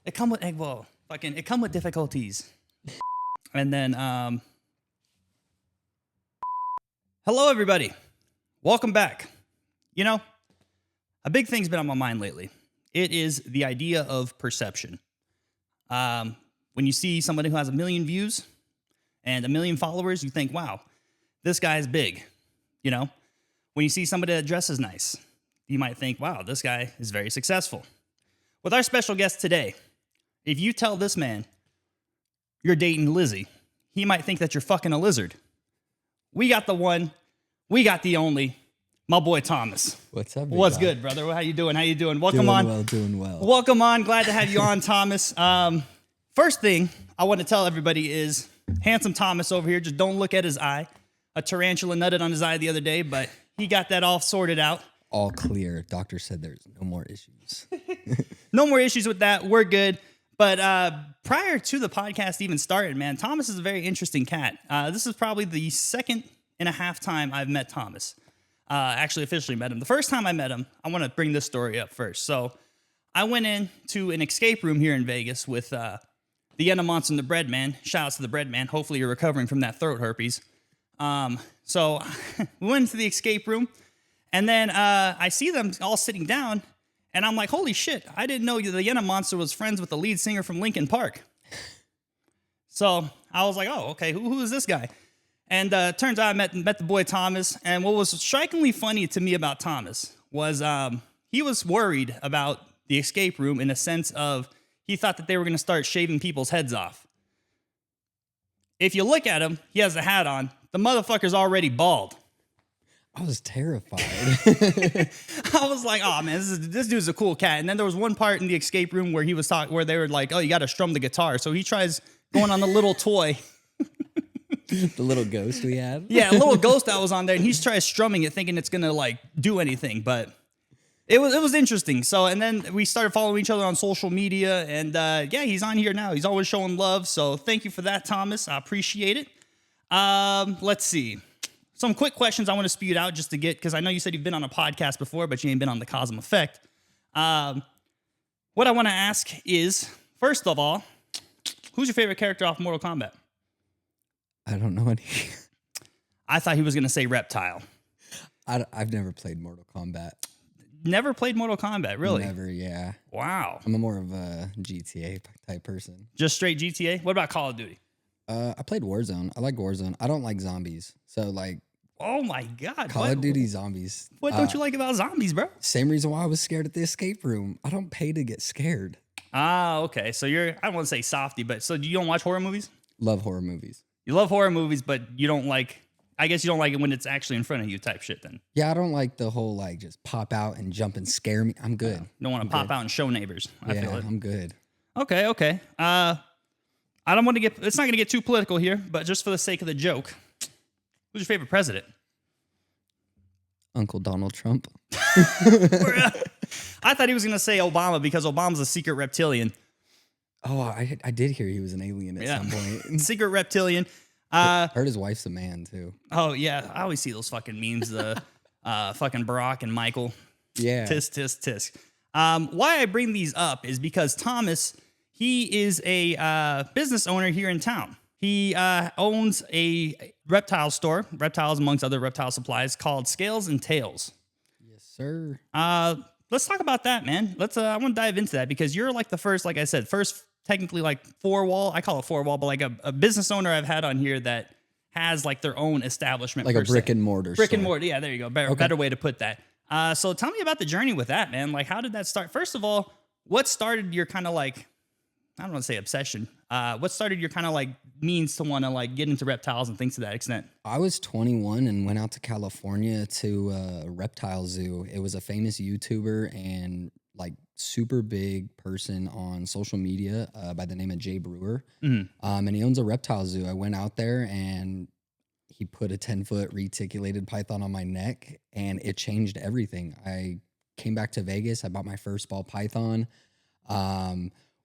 It come with it come with difficulties. And then hello everybody. Welcome back. You know, a big thing's been on my mind lately. It is the idea of perception. When you see somebody who has 1 million views and 1 million followers, you think, wow, this guy's big. You know, when you see somebody that dresses nice, you might think, wow, this guy is very successful. With our special guest today, if you tell this man you're dating Lizzie, he might think that you're fucking a lizard. We got the one, we got the only, my boy Thomas. What's up? What's good, brother? How you doing? Welcome on. Doing well. Welcome on. Glad to have you on, Thomas. First thing I want to tell everybody is handsome Thomas over here. Just don't look at his eye. A tarantula nutted on his eye the other day, but he got that all sorted out. All clear. Doctor said there's no more issues. No more issues with that. We're good. But prior to the podcast even started, man, Thomas is a very interesting cat. This is probably the 2.5 time I've met Thomas. Actually officially met him. The first time I met him, I want to bring this story up first. So I went into an escape room here in Vegas with the Enamons and the Bread Man. Shout out to the Bread Man. Hopefully you're recovering from that throat herpes. So we went into the escape room, and then I see them all sitting down, and I'm like, holy shit, I didn't know the Yena Monster was friends with the lead singer from Linkin Park. So I was like, oh, okay, who is this guy? And turns out I met the boy Thomas, and what was strikingly funny to me about Thomas was he was worried about the escape room in a sense of he thought that they were going to start shaving people's heads off. If you look at him, he has a hat on. The motherfucker's already bald. I was terrified. I was like, oh man, this dude's a cool cat. And then there was one part in the escape room where he was where they were like, oh, you got to strum the guitar. So he tries going on the little toy. The little ghost we had. Yeah, a little ghost that was on there, and he tries strumming it, thinking it's gonna like do anything, but it was interesting. So, and then we started following each other on social media, and yeah, he's on here now. He's always showing love. So thank you for that, Thomas. I appreciate it. Let's see. Some quick questions I want to spew out just to get, because I know you said you've been on a podcast before, but you ain't been on the Kauzum Effect. What I want to ask is, first of all, who's your favorite character off Mortal Kombat? I don't know any. I thought he was going to say Reptile. I've never played Mortal Kombat. Never played Mortal Kombat, really? Never, yeah. Wow. I'm more of a GTA type person. Just straight GTA? What about Call of Duty? I played Warzone. I like Warzone. I don't like zombies. So like, oh my God. Call of Duty zombies. What don't you like about zombies, bro? Same reason why I was scared at the escape room. I don't pay to get scared. Ah, okay. So I don't want to say softy, but so you don't watch horror movies? Love horror movies. You love horror movies, but you don't like, I guess you don't like it when it's actually in front of you type shit then. Yeah, I don't like the whole like just pop out and jump and scare me. I'm good. Don't want to pop out and show neighbors. I feel it. I'm good. Okay. I don't want to it's not going to get too political here, but just for the sake of the joke, who's your favorite president? Uncle Donald Trump. I thought he was going to say Obama because Obama's a secret reptilian. Oh, I did hear he was an alien at some point. Secret reptilian. Heard his wife's a man, too. Oh, yeah. I always see those fucking memes, the fucking Barack and Michael. Yeah. Tisk. Why I bring these up is because Thomas, he is a business owner here in town. He owns a reptile store, reptiles amongst other reptile supplies, called Scales and Tails. Yes, sir. Let's talk about that, man. I want to dive into that because you're like the first, like I said, technically like I call it 4-wall, but like a business owner I've had on here that has like their own establishment. Like a brick and mortar. Brick and mortar. Yeah, there you go. Better way to put that. So tell me about the journey with that, man. Like, how did that start? First of all, what started your kind of like, I don't want to say obsession. What started your kind of like means to want to like get into reptiles and things to that extent? I was 21 and went out to California to a reptile zoo. It was a famous YouTuber and like super big person on social media by the name of Jay Brewer. Mm-hmm. And he owns a reptile zoo. I went out there and he put a 10-foot reticulated python on my neck and it changed everything. I came back to Vegas. I bought my first ball python.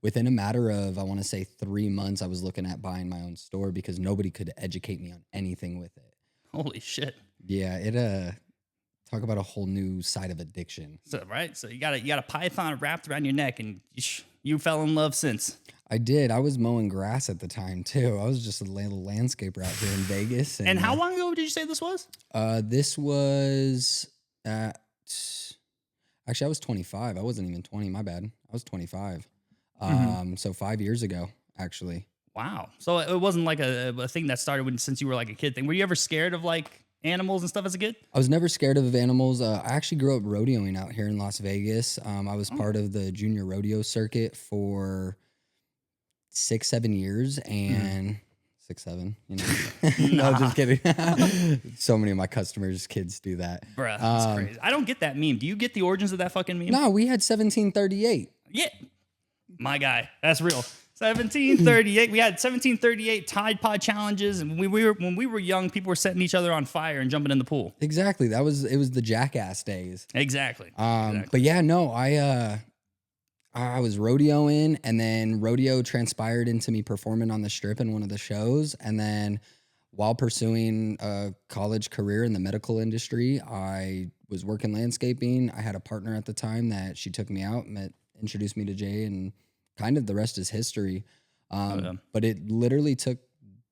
Within a matter of, I want to say 3 months, I was looking at buying my own store because nobody could educate me on anything with it. Holy shit. Yeah, it Talk about a whole new side of addiction. So right, so you got a python wrapped around your neck, and you fell in love since. I did. I was mowing grass at the time too. I was just a little landscaper out here in Vegas. And how long ago did you say this was? This was at, actually, I was 25. I wasn't even 20. My bad. I was 25. So 5 years ago, actually. Wow. So it wasn't like a thing that started since you were like a kid thing. Were you ever scared of like animals and stuff as a kid? I was never scared of animals. I actually grew up rodeoing out here in Las Vegas. I was part of the junior rodeo circuit for 6-7 years, and 6-7, you know. No, just kidding. So many of my customers' kids do that. Bruh, that's crazy. I don't get that meme. Do you get the origins of that fucking meme? No, we had 1738. Yeah. My guy. That's real. 1738. We had 1738 Tide Pod challenges, and when we were young, people were setting each other on fire and jumping in the pool. Exactly. It was the jackass days. Exactly. But yeah, no, I was rodeoing, and then rodeo transpired into me performing on the strip in one of the shows. And then while pursuing a college career in the medical industry, I was working landscaping. I had a partner at the time that she took me out, introduced me to Jay, and kind of the rest is history. But it literally took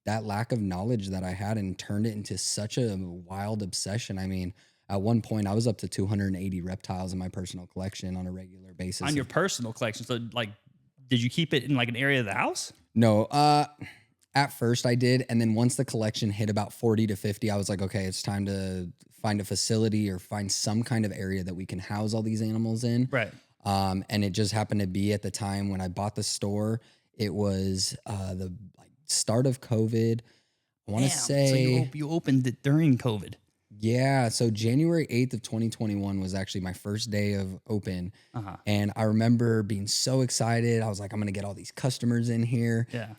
that lack of knowledge that I had and turned it into such a wild obsession. I mean, at one point, I was up to 280 reptiles in my personal collection on a regular basis. On your personal collection? So, like, did you keep it in, like, an area of the house? No. At first, I did. And then once the collection hit about 40 to 50, I was like, okay, it's time to find a facility or find some kind of area that we can house all these animals in. Right. And it just happened to be at the time when I bought the store. It was the start of COVID. I want to say... So you opened it during COVID. Yeah, so January 8th of 2021 was actually my first day of open. And I remember being so excited. I was like, I'm going to get all these customers in here. Yeah.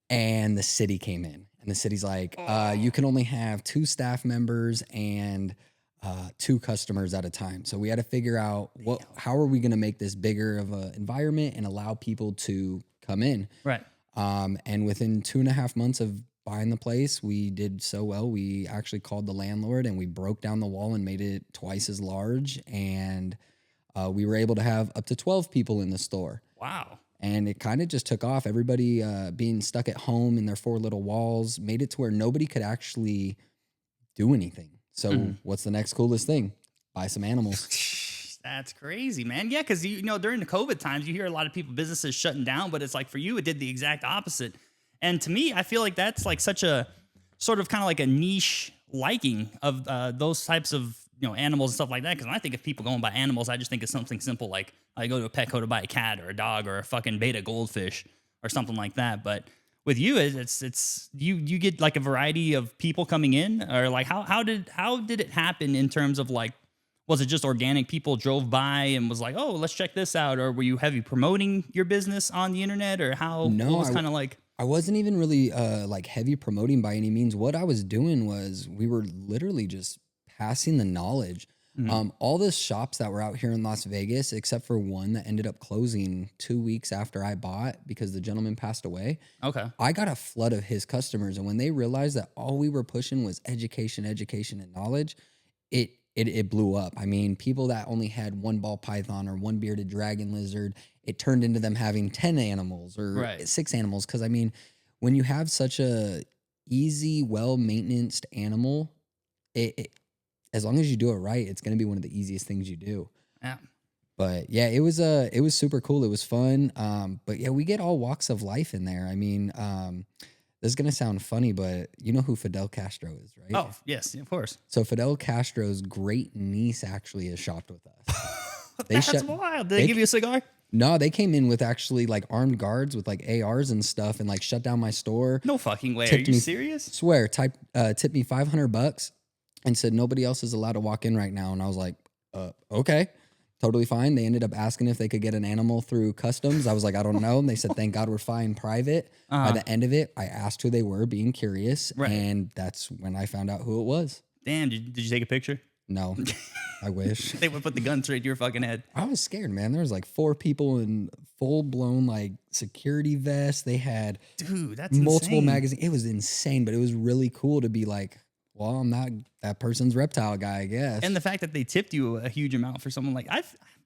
And the city came in. And the city's like, you can only have 2 staff members and 2 customers at a time. So we had to figure out how are we going to make this bigger of an environment and allow people to come in. Right. And within 2.5 months of buying the place, we did so well. We actually called the landlord and we broke down the wall and made it twice as large. And we were able to have up to 12 people in the store. Wow. And it kind of just took off. Everybody being stuck at home in their 4 little walls made it to where nobody could actually do anything. So what's the next coolest thing? Buy some animals. That's crazy, man. Yeah, because you know during the COVID times, you hear a lot of businesses shutting down, but it's like for you, it did the exact opposite. And to me, I feel like that's like such a sort of kind of like a niche liking of those types of animals and stuff like that. Because when I think of people going by animals, I just think of something simple like I go to a Petco to buy a cat or a dog or a fucking beta goldfish or something like that. But with you, it's you get like a variety of people coming in, or like how did it happen in terms of like, was it just organic? People drove by and was like, oh, let's check this out, or were you heavy promoting your business on the internet, or how? No, what was kind of like. I wasn't even really like heavy promoting by any means. What I was doing was we were literally just passing the knowledge. All the shops that were out here in Las Vegas, except for one that ended up closing 2 weeks after I bought because the gentleman passed away. Okay. I got a flood of his customers. And when they realized that all we were pushing was education, and knowledge, it blew up. I mean, people that only had 1 ball python or 1 bearded dragon lizard, it turned into them having 10 animals or 6 animals. Because, I mean, when you have such a easy, well-maintenanced animal, it as long as you do it right, it's going to be one of the easiest things you do. Yeah. But yeah, it was super cool. It was fun. But yeah, we get all walks of life in there. I mean, this is going to sound funny, but you know who Fidel Castro is, right? Oh, yes, of course. So Fidel Castro's great niece actually has shopped with us. That's wild. Did they give you a cigar? No, they came in with actually like armed guards with like ARs and stuff and like shut down my store. No fucking way. Are you serious? Swear, tipped me $500 and said nobody else is allowed to walk in right now. And I was like, okay, totally fine. They ended up asking if they could get an animal through customs. I was like, I don't know. And they said, thank God we're flying private. By the end of it, I asked who they were, being curious. Right. And that's when I found out who it was. Damn, did you take a picture? No, I wish. They would put the gun straight to your fucking head. I was scared, man. There was like 4 people in full-blown like security vests. They had that's multiple insane. magazines. It was insane, but it was really cool to be like, well, I'm not that person's reptile guy, I guess. And the fact that they tipped you a huge amount for someone like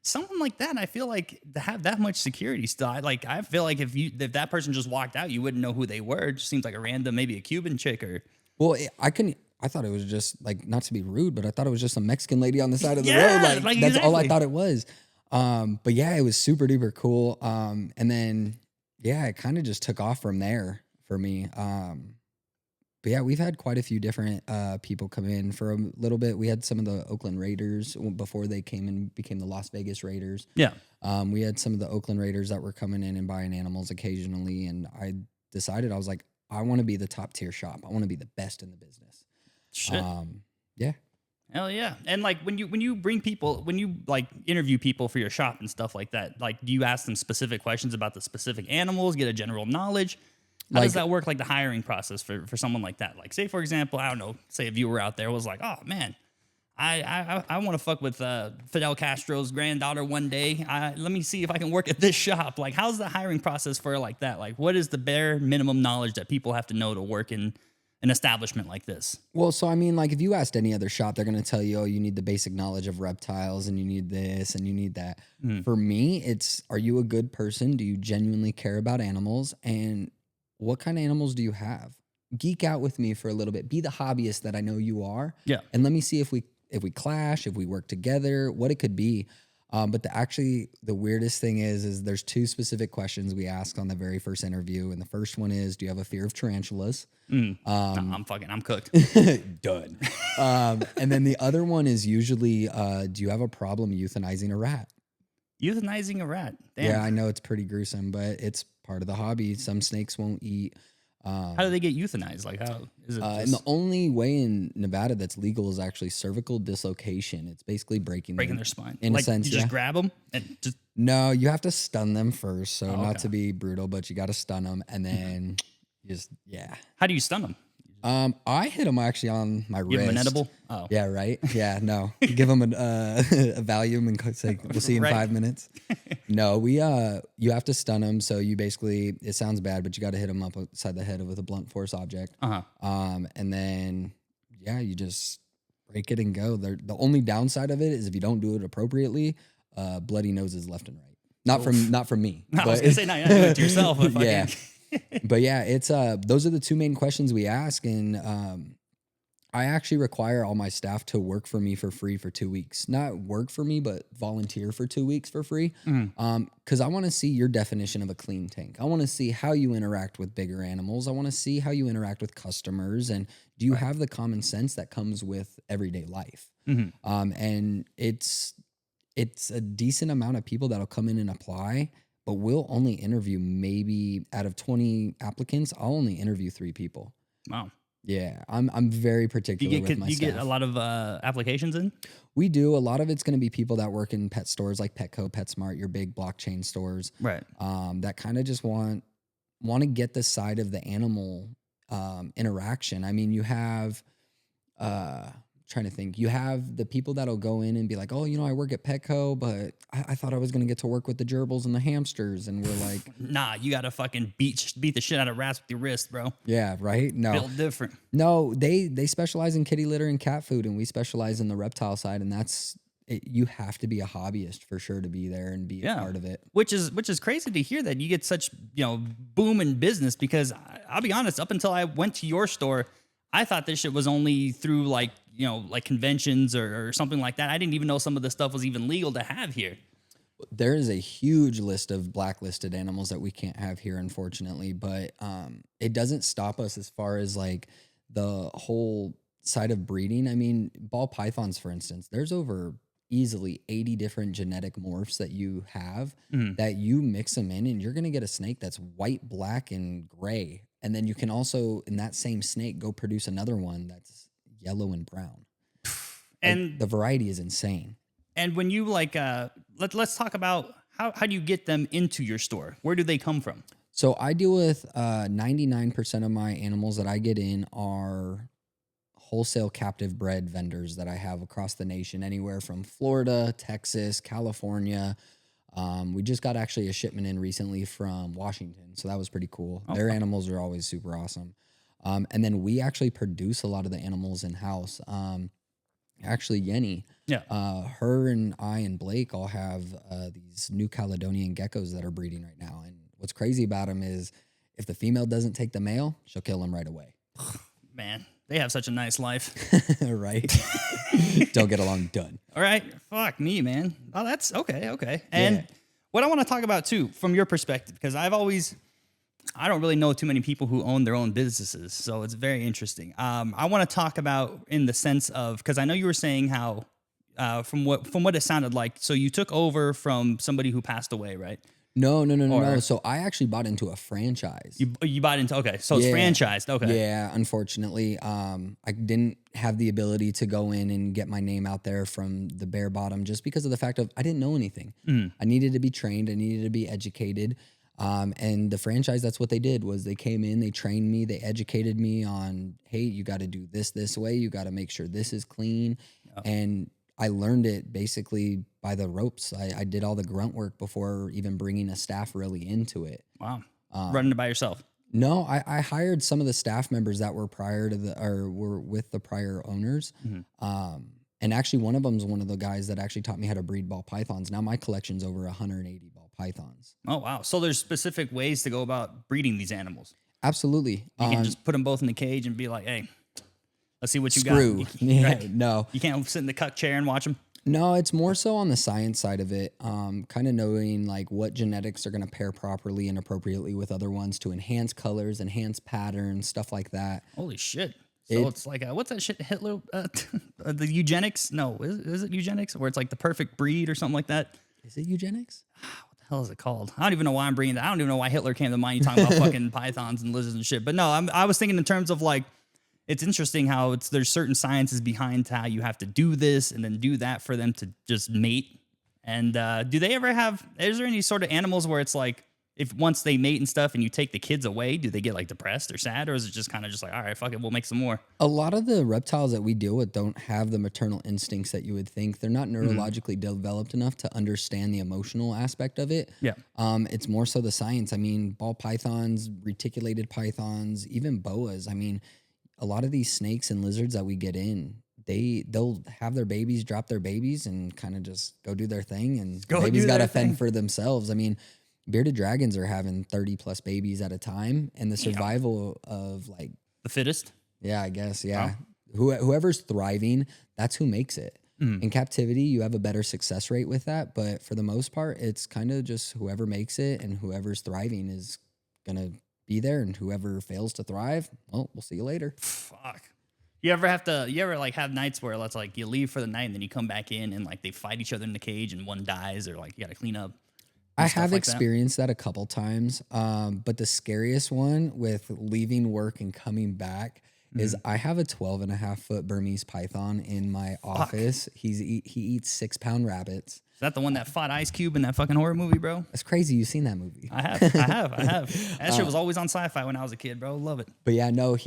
someone like that, I feel like to have that much security still, I feel like if that person just walked out, you wouldn't know who they were. It just seems like a random, maybe a Cuban chick or. Well, I thought it was just like, not to be rude, but I thought it was just a Mexican lady on the side of the Yeah, road. like That's all I exactly. thought it was. But yeah, it was super duper cool. And then yeah, it kind of just took off from there for me. But yeah, we've had quite a few different people come in for a little bit. We had some of the Oakland Raiders before they came and became the Las Vegas Raiders. Yeah. We had some of the Oakland Raiders that were coming in and buying animals occasionally, and I decided, I was like, I want to be the top tier shop. I want to be the best in the business. Shit. Yeah. Hell yeah. And like when you bring people, when you like interview people for your shop and stuff like that, like do you ask them specific questions about the specific animals, get a general knowledge? How does that work, like the hiring process for someone like that? Like say, for example, I don't know, say a viewer out there was like, oh man, I want to fuck with Fidel Castro's granddaughter one day. Let me see if I can work at this shop. Like how's the hiring process for like that? Like what is the bare minimum knowledge that people have to know to work in an establishment like this? Well, so I mean, like if you asked any other shop, they're going to tell you, oh, you need the basic knowledge of reptiles and you need this and you need that. For me, it's, are you a good person? Do you genuinely care about animals? And what kind of animals do you have? Geek out with me for a little bit. Be the hobbyist that I know you are. Yeah. And let me see if we clash, if we work together, what it could be. But the weirdest thing is there's two specific questions we ask on the very first interview. And the first one is, do you have a fear of tarantulas? I'm cooked. Done. And then the other one is usually, do you have a problem euthanizing a rat? Euthanizing a rat. Damn. Yeah, I know it's pretty gruesome, but it's part of the hobby. Some snakes won't eat. How do they get euthanized? Like how is it? And the only way in Nevada that's legal is actually cervical dislocation. It's basically breaking their spine. In like, a sense, you just grab them and just. No, you have to stun them first. So okay. not to be brutal, but you got to stun them, and then yeah. How do you stun them? I hit them actually on my wrist. Give them an edible? Oh. Yeah, right. Yeah, no. Give them a Valium and say, we'll see you in Right. 5 minutes. No, you have to stun them. So you basically, it sounds bad, but you got to hit them up upside the head with a blunt force object. And then, yeah, you just break it and go. The only downside of it is if you don't do it appropriately, bloody noses left and right. Not from me. I was gonna say, not doing it to yourself. But Yeah. But yeah, it's those are the two main questions we ask, and I actually require all my staff to work for me for free for 2 weeks. Not work for me, but volunteer for 2 weeks for free. Because I want to see your definition of a clean tank. I want to see how you interact with bigger animals. I want to see how you interact with customers, and do you have the common sense that comes with everyday life? And it's a decent amount of people that'll come in and apply. But we'll only interview, maybe out of 20 applicants, I'll only interview 3 people. Wow. Yeah, I'm very particular with my you staff. get a lot of applications in? We do. A lot of it's going to be people that work in pet stores like Petco, PetSmart, your big blockchain stores. Right. That kind of just want to get the side of the animal interaction. I mean, you have trying to think. You have the people that'll go in and be like, oh, I work at Petco, but I thought I was going to get to work with the gerbils and the hamsters. And we're like, nah, you got to fucking beat the shit out of rats with your wrist, bro. yeah, right? No. Built different. No, they specialize in kitty litter and cat food, and we specialize in the reptile side. And that's it. You have to be a hobbyist for sure to be there and be a part of it. Which is crazy to hear that you get such, boom in business, because I'll be honest, up until I went to your store, I thought this shit was only through like conventions or something like that. I didn't even know some of the stuff was even legal to have here. There is a huge list of blacklisted animals that we can't have here, unfortunately, but it doesn't stop us as far as like the whole side of breeding. I mean, ball pythons, for instance, there's over easily 80 different genetic morphs that you have that you mix them in, and you're going to get a snake that's white, black, and gray. And then you can also, in that same snake, go produce another one that's yellow and brown. And the variety is insane. And when you let's talk about how do you get them into your store? Where do they come from? So I deal with 99% of my animals that I get in are wholesale captive bred vendors that I have across the nation, anywhere from Florida, Texas, California. We just got actually a shipment in recently from Washington, so that was pretty cool. Their animals are always super awesome. And then we actually produce a lot of the animals in house. Actually, Yenny, Yeah. her and I and Blake all have these New Caledonian geckos that are breeding right now. And what's crazy about them is if the female doesn't take the male, she'll kill him right away. Man, they have such a nice life. Right? Don't get along, done. All right. Fuck me, man. Oh, that's okay. Okay. And what I want to talk about too, from your perspective, because I don't really know too many people who own their own businesses. So it's very interesting. I want to talk about in the sense of, because I know you were saying how, from what it sounded like, so you took over from somebody who passed away, right? No. So I actually bought into a franchise. You bought into, okay. So it's franchised. Okay. Yeah. Unfortunately, I didn't have the ability to go in and get my name out there from the bare bottom just because of the fact of I didn't know anything. I needed to be trained. I needed to be educated. And the franchise, that's what they did was they came in, they trained me, they educated me on, hey, you got to do this way. You got to make sure this is clean. Yep. And I learned it basically by the ropes. I did all the grunt work before even bringing a staff really into it. Wow. Running it by yourself? No, I hired some of the staff members that were were with the prior owners. And actually one of them is one of the guys that actually taught me how to breed ball pythons. Now my collection's over 180 ball pythons. Oh, wow. So there's specific ways to go about breeding these animals. Absolutely. You can just put them both in the cage and be like, hey, let's see what you screw. got. Right? No. You can't sit in the cuck chair and watch them? No, it's more so on the science side of it. Kind of knowing like what genetics are going to pair properly and appropriately with other ones to enhance colors, enhance patterns, stuff like that. Holy shit. So it's like, what's that shit, Hitler, the eugenics? No, is it eugenics? Where it's like the perfect breed or something like that? Is it eugenics? What the hell is it called? I don't even know why I'm bringing that. I don't even know why Hitler came to mind. You talking about fucking pythons and lizards and shit. But no, I was thinking in terms of like, it's interesting how there's certain sciences behind how you have to do this and then do that for them to just mate. And do they ever is there any sort of animals where it's like, if once they mate and stuff and you take the kids away, do they get like depressed or sad? Or is it just kind of just like, all right, fuck it, we'll make some more? A lot of the reptiles that we deal with don't have the maternal instincts that you would think. They're not neurologically developed enough to understand the emotional aspect of it. Yeah. It's more so the science. I mean, ball pythons, reticulated pythons, even boas. I mean, a lot of these snakes and lizards that we get in, they'll have their babies, drop their babies and kind of just go do their thing. And the babies got to fend for themselves. I mean, bearded dragons are having 30 plus babies at a time, and the survival of like the fittest. Yeah, I guess. Yeah. Wow. Whoever's thriving, that's who makes it. In captivity, you have a better success rate with that. But for the most part, it's kind of just whoever makes it and whoever's thriving is going to be there. And whoever fails to thrive, well, we'll see you later. Fuck. You ever like have nights where it's like you leave for the night and then you come back in and like they fight each other in the cage and one dies or like you got to clean up? I have experienced that a couple times, but the scariest one with leaving work and coming back is I have a 12.5-foot Burmese python in my office. He eats 6-pound rabbits. Is that the one that fought Ice Cube in that fucking horror movie, bro? That's crazy. You've seen that movie. I have. That shit was always on Sci-Fi when I was a kid, bro. Love it. But yeah, no,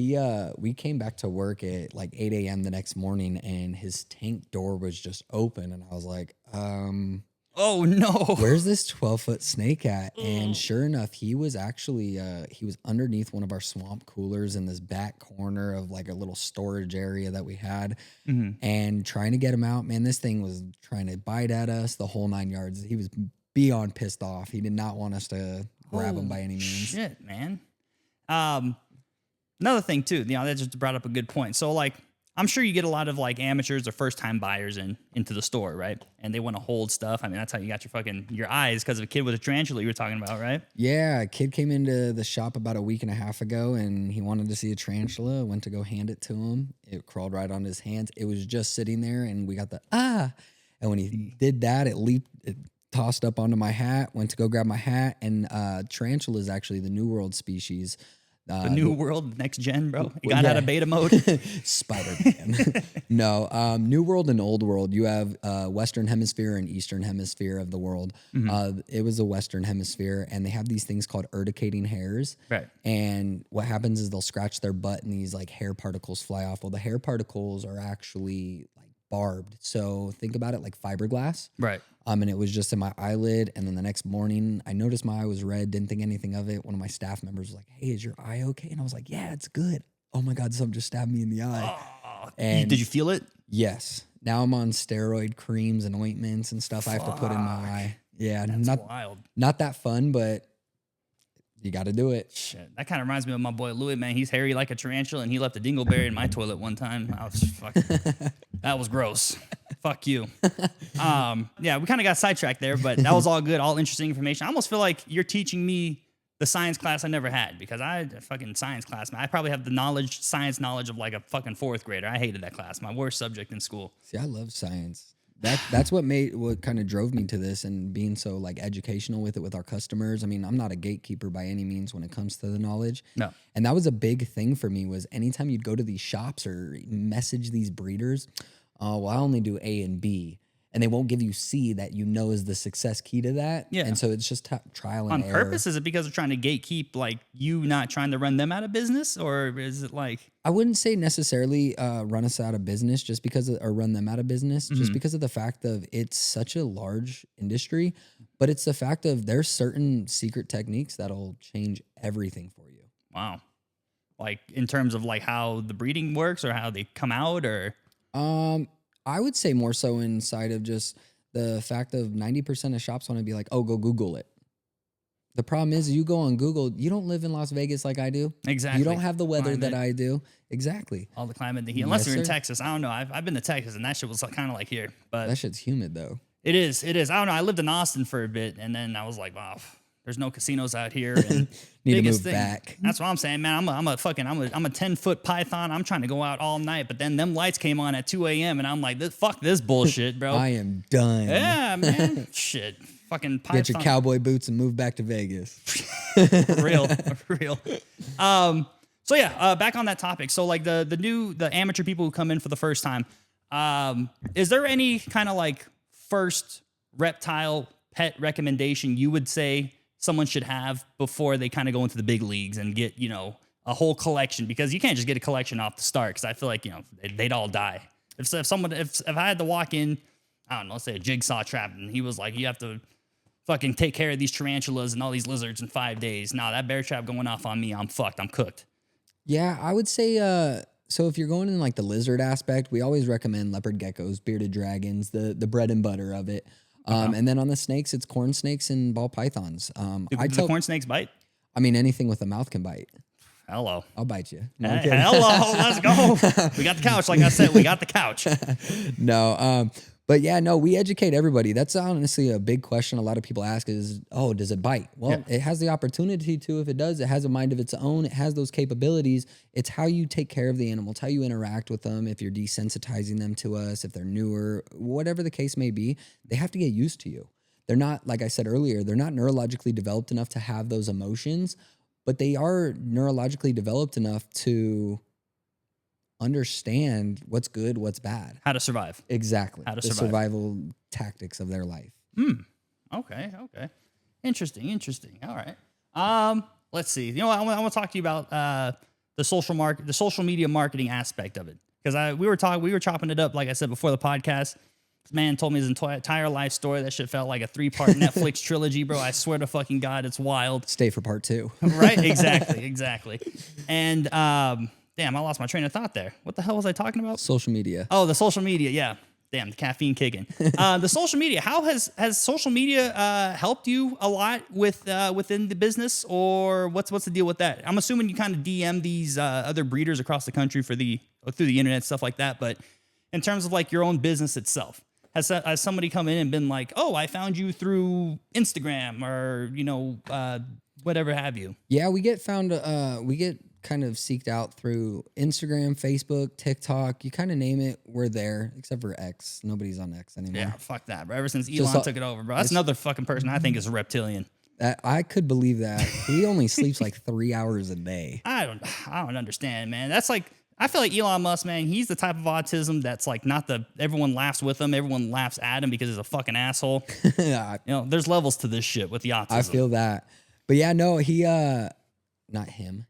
we came back to work at like 8 a.m. the next morning and his tank door was just open. And I was like, oh no! Where's this 12-foot snake at? And sure enough, he was actually he was underneath one of our swamp coolers in this back corner of like a little storage area that we had. And trying to get him out, man, this thing was trying to bite at us the whole 9 yards. He was beyond pissed off. He did not want us to grab him by any means. Shit, man. Another thing too, that just brought up a good point. So like, I'm sure you get a lot of like amateurs or first time buyers into the store, right? And they want to hold stuff. I mean, that's how you got your eyes because of a kid with a tarantula you were talking about, right? Yeah, a kid came into the shop about a week and a half ago and he wanted to see a tarantula. Went to go hand it to him. It crawled right on his hands. It was just sitting there and we got the And when he did that, it tossed up onto my hat, went to go grab my hat. And tarantula is actually the New World species. The New World, next gen, bro. You got out of beta mode. Spider-Man. No, New World and Old World. You have Western Hemisphere and Eastern Hemisphere of the world. It was a Western Hemisphere, and they have these things called urticating hairs. Right. And what happens is they'll scratch their butt, and these like hair particles fly off. Well, the hair particles are actually like barbed. So think about it like fiberglass. Right. And it was just in my eyelid. And then the next morning, I noticed my eye was red, didn't think anything of it. One of my staff members was like, hey, is your eye okay? And I was like, yeah, it's good. oh my God, something just stabbed me in the eye. Oh, And did you feel it? yes. Now I'm on steroid creams and ointments and stuff I have to put in my eye. Yeah. That's wild. Not that fun, but you got to do it. Shit, that kind of reminds me of my boy Louis, man. He's hairy like a tarantula, and he left a dingleberry in my toilet one time. I was fucking, that was gross. Fuck you. Yeah, we kind of got sidetracked there, but that was all good, all interesting information. I almost feel like you're teaching me the science class I never had, because I had a fucking science class, man. I probably have the science knowledge of like a fucking fourth grader. I hated that class. My worst subject in school. See, I love science. That's what kind of drove me to this, and being so like educational with it with our customers. I mean, I'm not a gatekeeper by any means when it comes to the knowledge. No. And that was a big thing for me, was anytime you'd go to these shops or message these breeders, well, I only do A and B, and they won't give you C that you know is the success key to that. Yeah. And so it's just trial and On error. purpose? Is it because they're trying to gatekeep, like you not trying to run them out of business? Or is it like... I wouldn't say necessarily run us out of business just because or run them out of business, just because of the fact of it's such a large industry, but it's the fact of there's certain secret techniques that'll change everything for you. Wow. Like in terms of like how the breeding works or how they come out, or... I would say more so inside of just the fact of 90% of shops want to be like, oh, go Google it. The problem is you go on Google, you don't live in Las Vegas like I do. Exactly. You don't have the weather that I do. Exactly. All the climate, the heat. Unless Yes, you're in sir. Texas. I don't know. I've been to Texas, and that shit was kind of like here. But That shit's humid though. it is. I don't know. I lived in Austin for a bit, and then I was like, wow, there's no casinos out here. And Need to biggest move back. That's what I'm saying, man. I'm a 10-foot python. I'm trying to go out all night, but then them lights came on at 2 a.m. and I'm like, fuck this bullshit, bro. I am done. Yeah, man. Shit. Fucking python. Get your cowboy boots and move back to Vegas. real. So yeah, back on that topic. So like the amateur people who come in for the first time, is there any kind of like first reptile pet recommendation you would say someone should have before they kind of go into the big leagues and get, a whole collection? Because you can't just get a collection off the start, because I feel like, they'd all die. If I had to walk in, I don't know, let's say a jigsaw trap, and he was like, you have to fucking take care of these tarantulas and all these lizards in 5 days. Nah, that bear trap going off on me, I'm fucked. I'm cooked. Yeah, I would say, so if you're going in like the lizard aspect, we always recommend leopard geckos, bearded dragons, the bread and butter of it. And then on the snakes, it's corn snakes and ball pythons. Do the corn snakes bite? I mean, anything with a mouth can bite. Hello. I'll bite you. Hey, hello, let's go. We got the couch. Like I said, we got the couch. No, but yeah, no, we educate everybody. That's honestly a big question a lot of people ask is, oh, does it bite? Well, It has the opportunity to. If it does, it has a mind of its own. It has those capabilities. It's how you take care of the animals, how you interact with them. If you're desensitizing them to us, if they're newer, whatever the case may be, they have to get used to you. They're not, like I said earlier, they're not neurologically developed enough to have those emotions, but they are neurologically developed enough to understand what's good, what's bad. How to survive. Exactly. How to the survive. survival tactics of their life. Okay. Interesting. All right. Let's see. I want to talk to you about the social media marketing aspect of it, because we were chopping it up, like I said before the podcast. This man told me his entire life story. That shit felt like a 3-part Netflix trilogy, bro. I swear to fucking God, it's wild. Stay for part 2. Right? Exactly. And damn, I lost my train of thought there. What the hell was I talking about? Social media. Oh, the social media. Yeah. Damn, the caffeine kicking. The social media. How has social media helped you a lot within the business, or what's the deal with that? I'm assuming you kind of DM these other breeders across the country through the internet, stuff like that. But in terms of like your own business itself, has somebody come in and been like, oh, I found you through Instagram or whatever have you? Yeah, we get kind of seeked out through Instagram, Facebook, TikTok. You kind of name it, we're there, except for X. Nobody's on X anymore. Yeah, fuck that, bro. Ever since Elon took it over, bro. That's another fucking person I think is a reptilian. I could believe that. He only sleeps like 3 hours a day. I don't understand, man. That's like, I feel like Elon Musk, man, he's the type of autism that's like everyone laughs with him, everyone laughs at him because he's a fucking asshole. There's levels to this shit with the autism. I feel that. But yeah, no, he, not him.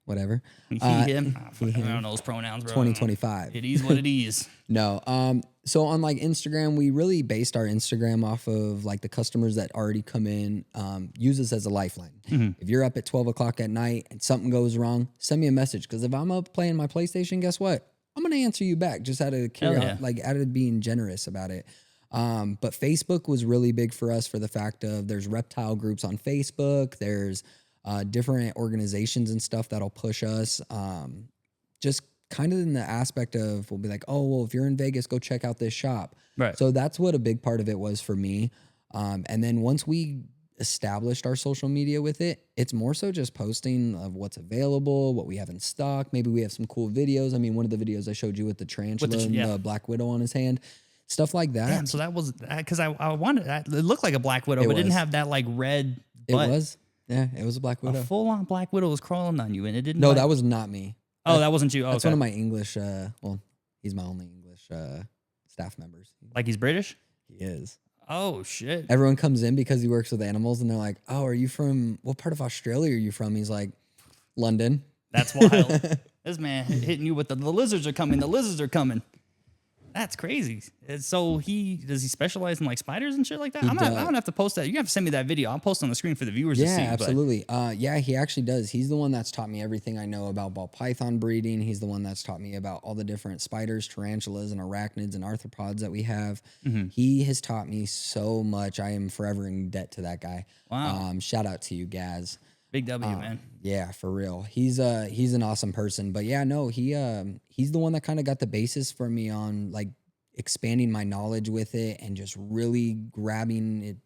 whatever. He, him. I don't know those pronouns, bro. 2025. It is what it is. No. So on like Instagram, we really based our Instagram off of like the customers that already come in, use us as a lifeline. If you're up at 12 o'clock at night and something goes wrong, send me a message. Cause if I'm up playing my PlayStation, guess what? I'm going to answer you back just out of curiosity, like out of being generous about it. But Facebook was really big for us for the fact of there's reptile groups on Facebook. There's different organizations and stuff that'll push us. Just kind of in the aspect of, we'll be like, oh, well, if you're in Vegas, go check out this shop. Right. So that's what a big part of it was for me. And then once we established our social media with it, it's more so just posting of what's available, what we have in stock. Maybe we have some cool videos. I mean, one of the videos I showed you with the tarantula and the black widow on his hand, stuff like that. Damn, so that was, because I wanted, it looked like a black widow, but didn't have that like red butt. It was. Yeah, it was a black widow. A full-on black widow was crawling on you, and it didn't. No, that was not me. Oh, that wasn't you. Oh, that's one of my English. Well, he's my only English staff members. Like he's British? He is. Oh shit! Everyone comes in because he works with animals, and they're like, "Oh, are you from what part of Australia are you from?" He's like, "London." That's wild. This man hitting you with the lizards are coming. The lizards are coming. That's crazy. So does he specialize in like spiders and shit like that? I'm gonna have to post that. You have to send me that video. I'll post on the screen for the viewers to see. Yeah, absolutely. Yeah, he actually does. He's the one that's taught me everything I know about ball python breeding. He's the one that's taught me about all the different spiders, tarantulas, and arachnids and arthropods that we have. He has taught me so much. I am forever in debt to that guy. Wow. Shout out to you, Gaz. Big W, man. Yeah, for real. He's an awesome person. But yeah, no, he's the one that kind of got the basis for me on like expanding my knowledge with it and just really grabbing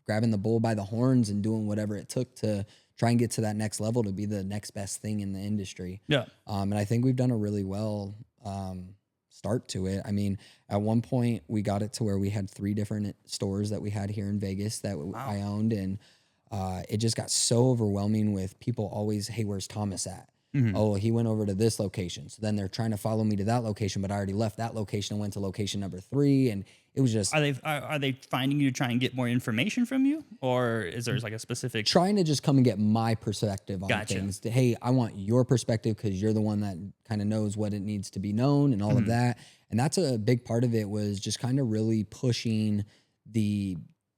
the bull by the horns and doing whatever it took to try and get to that next level to be the next best thing in the industry. Yeah. And I think we've done a really well start to it. I mean, at one point we got it to where we had 3 different stores that we had here in Vegas that I owned, and it just got so overwhelming with people always, hey, where's Thomas at? Oh, he went over to this location. So then they're trying to follow me to that location, but I already left that location and went to location number 3. And it was just... Are they finding you to try and get more information from you? Or is there like a specific... Trying to just come and get my perspective on things. Hey, I want your perspective because you're the one that kind of knows what it needs to be known and all of that. And that's a big part of it, was just kind of really pushing the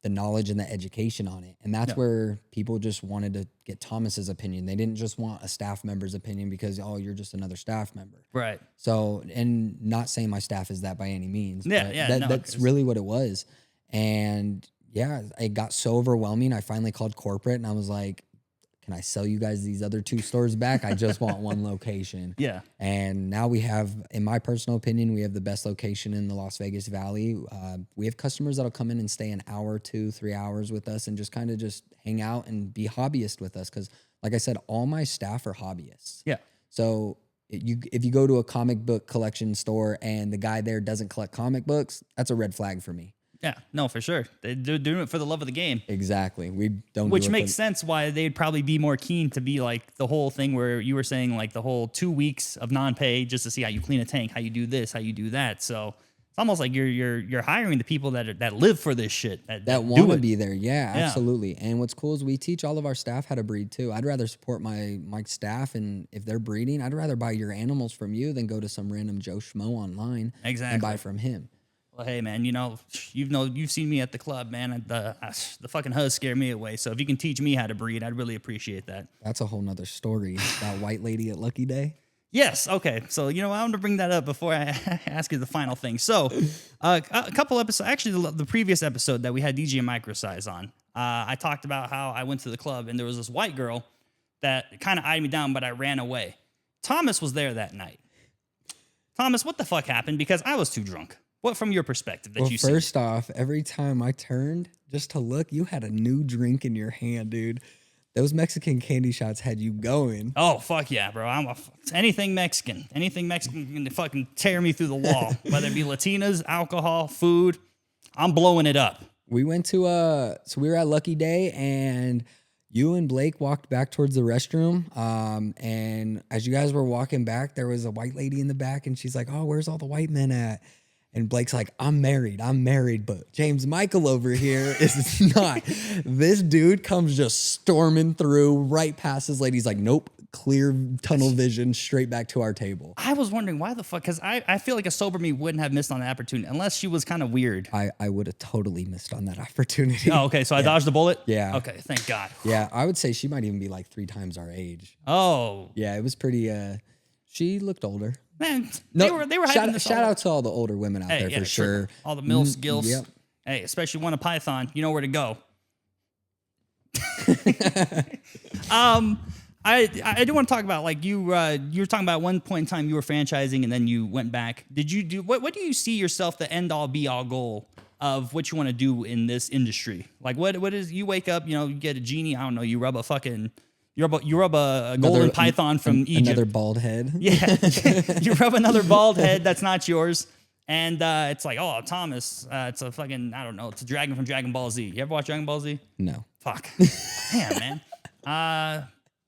knowledge and the education on it. And that's where people just wanted to get Thomas's opinion. They didn't just want a staff member's opinion because, oh, you're just another staff member. Right. So, and not saying my staff is that by any means. Yeah, that's really what it was. And yeah, it got so overwhelming. I finally called corporate and I was like, can I sell you guys these other 2 stores back? I just want one location. Yeah. And now we have, in my personal opinion, we have the best location in the Las Vegas Valley. We have customers that'll come in and stay an hour, 2, 3 hours with us and just kind of just hang out and be hobbyists with us. Cause like I said, all my staff are hobbyists. Yeah. So if you go to a comic book collection store and the guy there doesn't collect comic books, that's a red flag for me. Yeah, no, for sure. They're doing it for the love of the game. Exactly. We don't. Which makes sense why they'd probably be more keen to be like the whole thing where you were saying like the whole 2 weeks of non-pay just to see how you clean a tank, how you do this, how you do that. So it's almost like you're hiring the people that live for this shit. That want to be there. Yeah, absolutely. And what's cool is we teach all of our staff how to breed too. I'd rather support my staff, and if they're breeding, I'd rather buy your animals from you than go to some random Joe Schmo online and buy from him. Well, hey, man, you've seen me at the club, man. The fucking huzz scare me away. So if you can teach me how to breed, I'd really appreciate that. That's a whole nother story. That white lady at Lucky Day. Yes. Okay. So, I want to bring that up before I ask you the final thing. So a couple episodes, actually the previous episode that we had DJ Microsize on, I talked about how I went to the club and there was this white girl that kind of eyed me down, but I ran away. Thomas was there that night. Thomas, what the fuck happened? Because I was too drunk. What from your perspective that you see? First off, every time I turned just to look, you had a new drink in your hand, dude. Those Mexican candy shots had you going. Oh, fuck yeah, bro. Anything Mexican. Anything Mexican can fucking tear me through the wall. Whether it be Latinas, alcohol, food, I'm blowing it up. We went to, so we were at Lucky Day, and you and Blake walked back towards the restroom. And as you guys were walking back, there was a white lady in the back, and she's like, oh, where's all the white men at? And Blake's like, I'm married, but James Michael over here is not. This dude comes just storming through right past his lady. He's like, nope, clear tunnel vision straight back to our table. I was wondering why the fuck, because I feel like a sober me wouldn't have missed on the opportunity unless she was kind of weird. I would have totally missed on that opportunity. Oh, okay. So I dodged the bullet? Yeah. Okay. Thank God. Yeah, I would say she might even be like 3 times our age. Oh. Yeah, it was pretty. She looked older. Man, No, they were hyping this shout all out to all the older women out there for sure. All the MILFs, GILFs. Yep. Hey, especially one a python. You know where to go. I do want to talk about, like, you were talking about one point in time you were franchising and then you went back. Did you do what do you see yourself the end all be all goal of what you want to do in this industry? Like what is, you wake up, you get a genie, I don't know, you rub a fucking you rub a golden python from Egypt. Another bald head. Yeah. You rub another bald head that's not yours. And it's like, oh, Thomas, it's a fucking, I don't know, it's a dragon from Dragon Ball Z. You ever watch Dragon Ball Z? No. Fuck. Damn, man.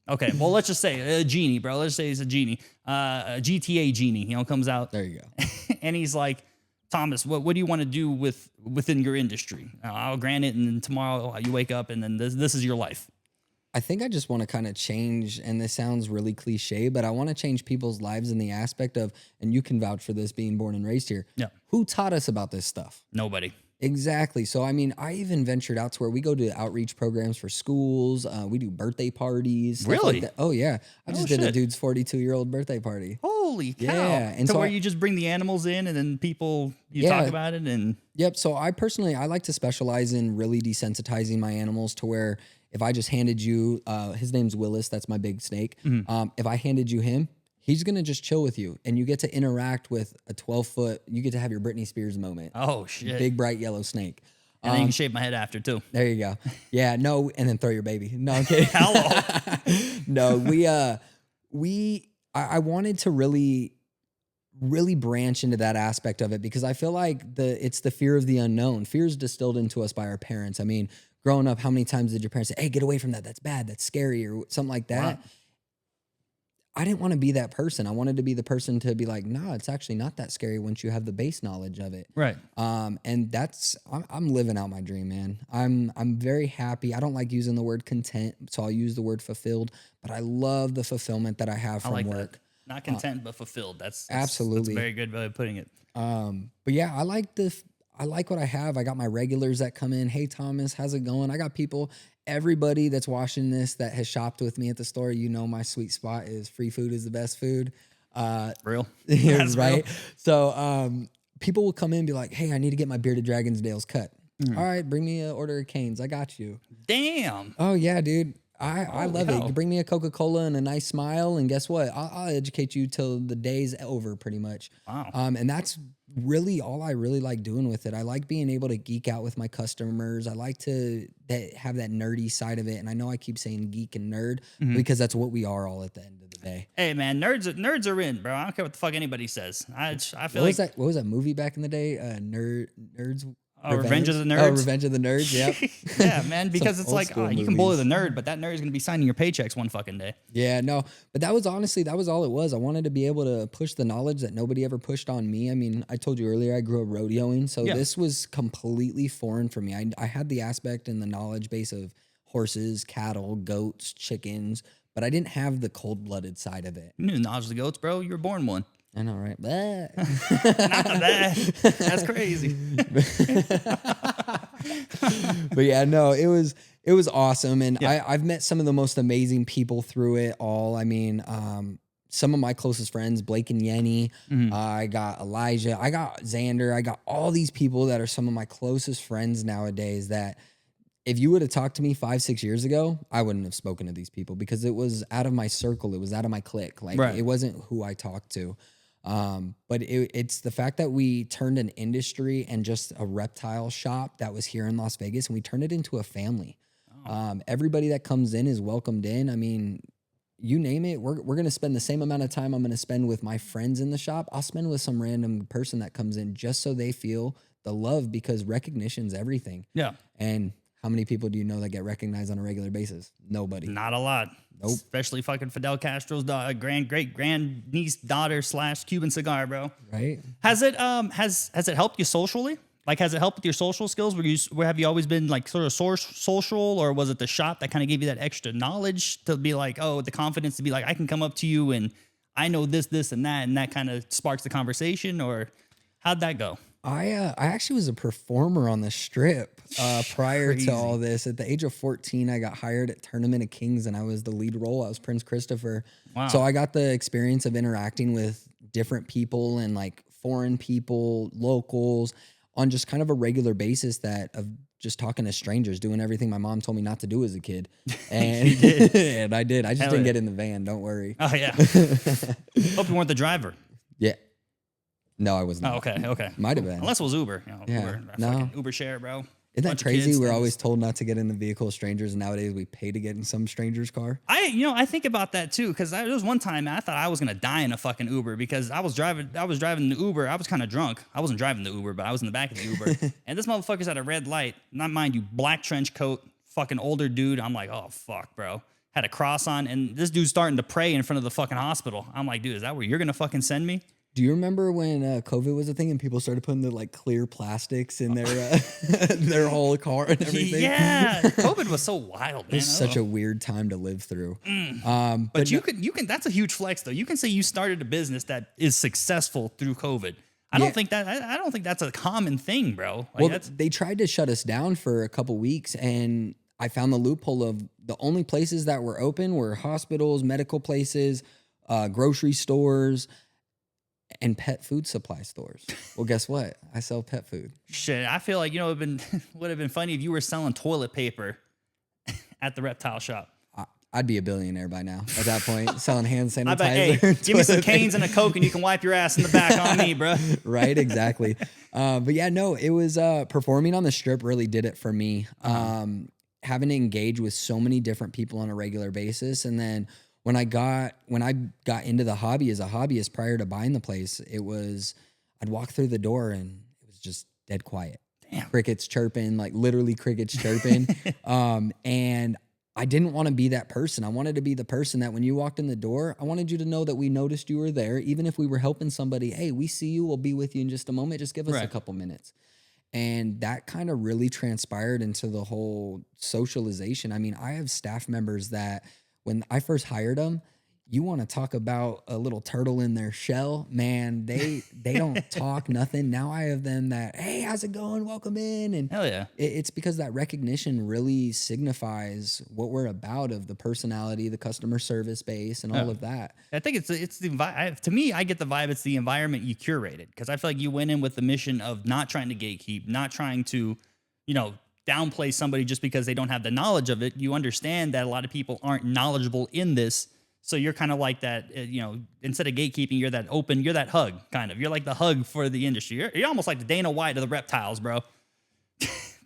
Okay, well, let's just say a genie, bro. Let's say he's a genie. A GTA genie, comes out. There you go. And he's like, Thomas, what do you want to do within your industry? I'll grant it, and then tomorrow you wake up, and then this is your life. I think I just want to kind of change, and this sounds really cliche, but I want to change people's lives in the aspect of, and you can vouch for this being born and raised here. Yeah. Who taught us about this stuff? Nobody. Exactly. So, I mean, I even ventured out to where we go to outreach programs for schools. We do birthday parties. Really? Like that. Oh, yeah. I just did a dude's 42-year-old birthday party. Holy cow. Yeah. And so where you just bring the animals in and then people, talk about it and... Yep. So I like to specialize in really desensitizing my animals to where if I just handed you, his name's Willis, that's my big snake. Mm-hmm. If I handed you him, he's going to just chill with you and you get to interact with a 12-foot, you get to have your Britney Spears moment. Oh, shit. Big, bright yellow snake. And then you can shave my head after, too. There you go. Yeah, no, and then throw your baby. No, I'm kidding. Hello. No, I wanted to really branch into that aspect of it because I feel like it's the fear of the unknown. Fear is distilled into us by our parents. I mean, growing up, how many times did your parents say, hey, get away from that, that's bad, that's scary, or something like that? Wow. I didn't want to be that person. I wanted to be the person to be like, no, it's actually not that scary once you have the base knowledge of it. Right. And I'm living out my dream, man. I'm very happy. I don't like using the word content, so I'll use the word fulfilled, but I love the fulfillment that I have from work. That. Not content, but fulfilled. That's absolutely. That's a very good way of putting it. But yeah, I like what I have. I got my regulars that come in. Hey, Thomas, how's it going? I got people, everybody that's watching this that has shopped with me at the store. My sweet spot is free food is the best food. Real. That's right. Real. So people will come in and be like, hey, I need to get my bearded dragon's nails cut. All right, bring me an order of canes. I got you. Damn. Oh, yeah, dude. I love it. You bring me a Coca-Cola and a nice smile, and guess what? I'll educate you till the day's over, pretty much. Wow. And that's really all I really like doing with it. I like being able to geek out with my customers. I like to have that nerdy side of it. And I know I keep saying geek and nerd because that's what we are all at the end of the day. Hey, man, nerds are in, bro. I don't care what the fuck anybody says. I feel what was that movie back in the day? Nerds. Revenge of the Nerds. Oh, Revenge of the Nerds. Yep. Yeah, man. Because it's like you can bully the nerd, but that nerd is gonna be signing your paychecks one fucking day. Yeah, no. But that was all it was. I wanted to be able to push the knowledge that nobody ever pushed on me. I mean, I told you earlier I grew up rodeoing, so this was completely foreign for me. I had the aspect and the knowledge base of horses, cattle, goats, chickens, but I didn't have the cold-blooded side of it. You knew the knowledge of the goats, bro. You were born one. I know, right? Not that. That's crazy. But yeah, no, it was awesome. And I've met some of the most amazing people through it all. I mean, some of my closest friends, Blake and Yenny, I got Elijah, I got Xander, I got all these people that are some of my closest friends nowadays that if you would have talked to me 5-6 years ago, I wouldn't have spoken to these people because it was out of my circle. It was out of my clique. Like It wasn't who I talked to. But it's the fact that we turned an industry and just a reptile shop that was here in Las Vegas and we turned it into a family. Everybody that comes in is welcomed in. I mean, you name it, we're going to spend the same amount of time I'm going to spend with my friends in the shop. I'll spend with some random person that comes in just so they feel the love because recognition's everything. Yeah. And how many people do you know that get recognized on a regular basis? Nobody. Not a lot. Nope. Especially fucking Fidel Castro's great-grand-niece daughter / Cuban cigar, bro. Right. Has it helped you socially? Like, has it helped with your social skills? Have you always been like sort of social, or was it the shop that kind of gave you that extra knowledge to be like, oh, the confidence to be like, I can come up to you and I know this, and that kind of sparks the conversation? Or how'd that go? I actually was a performer on the strip prior to all this. At the age of 14, I got hired at Tournament of Kings, and I was the lead role. I was Prince Christopher. Wow. So I got the experience of interacting with different people and like foreign people, locals, on just kind of a regular basis of just talking to strangers, doing everything my mom told me not to do as a kid. And, and I did. I just didn't get in the van. Don't worry. Oh, yeah. Hope you weren't the driver. Yeah. No, I was not. Oh, okay. Might have been. Unless it was Uber. Yeah. Uber share, bro. Isn't that crazy? We're always told not to get in the vehicle of strangers, and nowadays we pay to get in some stranger's car. I think about that too, because there was one time I thought I was gonna die in a fucking Uber because I was driving the Uber. I was kind of drunk. I wasn't driving the Uber, but I was in the back of the Uber, and this motherfucker's at a red light. Not mind you, black trench coat, fucking older dude. I'm like, oh fuck, bro. Had a cross on, and this dude's starting to pray in front of the fucking hospital. I'm like, dude, is that where you're gonna fucking send me? Do you remember when COVID was a thing and people started putting the like clear plastics in their their whole car and everything? Yeah, COVID was so wild, man. It was such a weird time to live through. But you can. That's a huge flex, though. You can say you started a business that is successful through COVID. I don't think that's a common thing, bro. Like, well, they tried to shut us down for a couple weeks, and I found the loophole of the only places that were open were hospitals, medical places, grocery stores, and pet food supply stores. Well, guess what? I sell pet food. Shit, I feel like, would have been funny if you were selling toilet paper at the reptile shop. I'd be a billionaire by now at that point, selling hand sanitizer. I bet, hey, give me some canes and a Coke and you can wipe your ass in the back on me, bro. Right, exactly. But yeah, no, it was performing on the strip really did it for me. Having to engage with so many different people on a regular basis. And then when I got into the hobby as a hobbyist prior to buying the place, I'd walk through the door and it was just dead quiet. Damn. Crickets chirping, like literally crickets chirping. And I didn't want to be that person. I wanted to be the person that when you walked in the door, I wanted you to know that we noticed you were there. Even if we were helping somebody, hey, we see you. We'll be with you in just a moment. Just give us a couple minutes. And that kind of really transpired into the whole socialization. I mean, I have staff members that when I first hired them, you want to talk about a little turtle in their shell, man, they don't talk nothing. Now I have them that, hey, how's it going? Welcome in. And hell yeah. It's because that recognition really signifies what we're about, of the personality, the customer service base, and all of that. I think it's the to me, I get the vibe it's the environment you curated, because I feel like you went in with the mission of not trying to gatekeep, not trying to, downplay somebody just because they don't have the knowledge of it. You understand that a lot of people aren't knowledgeable in this. So you're kind of like that, instead of gatekeeping, you're that open, you're that hug, kind of. You're like the hug for the industry. You're almost like the Dana White of the reptiles, bro.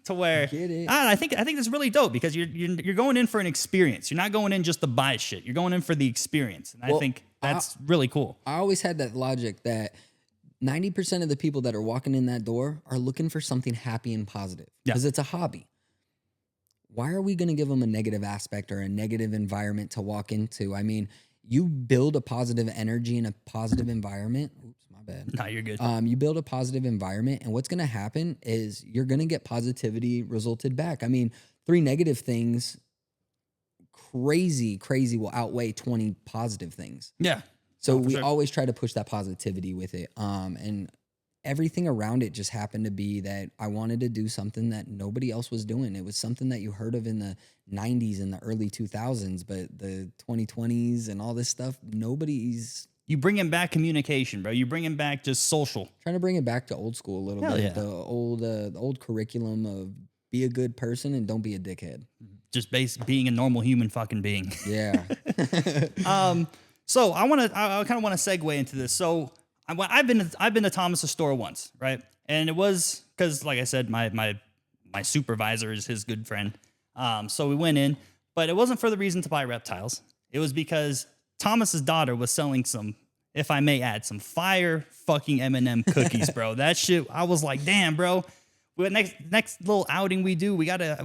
To where, I think that's really dope, because you're going in for an experience. You're not going in just to buy shit. You're going in for the experience. And I think that's really cool. I always had that logic that 90% of the people that are walking in that door are looking for something happy and positive, because it's a hobby. Why are we going to give them a negative aspect or a negative environment to walk into? I mean, you build a positive energy and a positive environment. Oops, my bad. No, you're good. You build a positive environment, and what's going to happen is you're going to get positivity resulted back. I mean, 3 negative things, crazy will outweigh 20 positive things. Yeah. So we always try to push that positivity with it. And everything around it just happened to be that I wanted to do something that nobody else was doing. It was something that you heard of in the 90s and the early 2000s, but the 2020s and all this stuff, nobody's... You bringing back communication, bro. You bringing back just social. Trying to bring it back to old school a little bit. Yeah. The old curriculum of be a good person and don't be a dickhead. Just being a normal human fucking being. Yeah. So I kind of want to segue into this. So I've been to Thomas's store once, right? And it was because, like I said, my supervisor is his good friend. So we went in, but it wasn't for the reason to buy reptiles. It was because Thomas's daughter was selling some, if I may add, some fire fucking M&M cookies, bro. That shit, I was like, damn, bro. Next little outing we do, we gotta.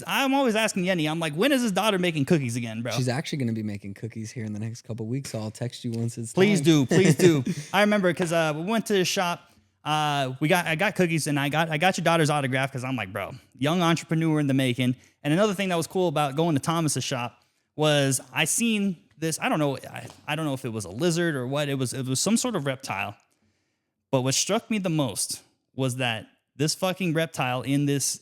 I'm always asking Yenny. I'm like, when is his daughter making cookies again, bro? She's actually gonna be making cookies here in the next couple of weeks. So I'll text you once it's Please time. do. I remember because we went to the shop. I got cookies and I got your daughter's autograph because I'm like, bro, young entrepreneur in the making. And another thing that was cool about going to Thomas's shop was I seen this. I don't know if it was a lizard or what. It was some sort of reptile. But what struck me the most was that this fucking reptile in this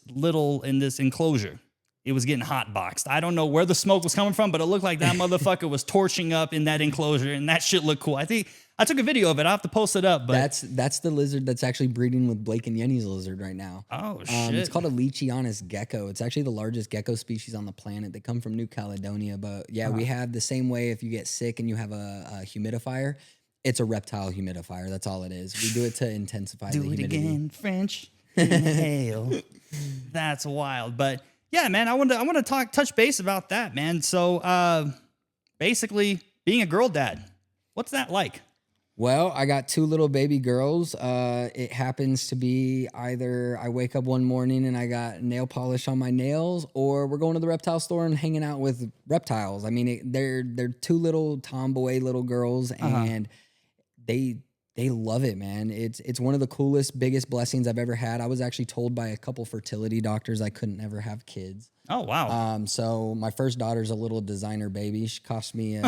enclosure, it was getting hot boxed. I don't know where the smoke was coming from, but it looked like that motherfucker was torching up in that enclosure, and that shit looked cool. I think I took a video of it. I'll have to post it up. But that's the lizard that's actually breeding with Blake and Yenny's lizard right now. Oh shit! It's called a Leachianus gecko. It's actually the largest gecko species on the planet. They come from New Caledonia, but yeah, we have the same way. If you get sick and you have a humidifier, it's a reptile humidifier. That's all it is. We do it to intensify the humidity. Do it again, French. Inhale. That's wild. But yeah, man, I want to touch base about that, man. So basically, being a girl dad, what's that like? Well, I got 2 little baby girls. It happens to be either I wake up one morning and I got nail polish on my nails, or we're going to the reptile store and hanging out with reptiles. I mean, they're 2 little tomboy little girls, and they love it, man. It's one of the coolest, biggest blessings I've ever had. I was actually told by a couple fertility doctors I couldn't ever have kids. Oh, wow. So my first daughter's a little designer baby. She cost me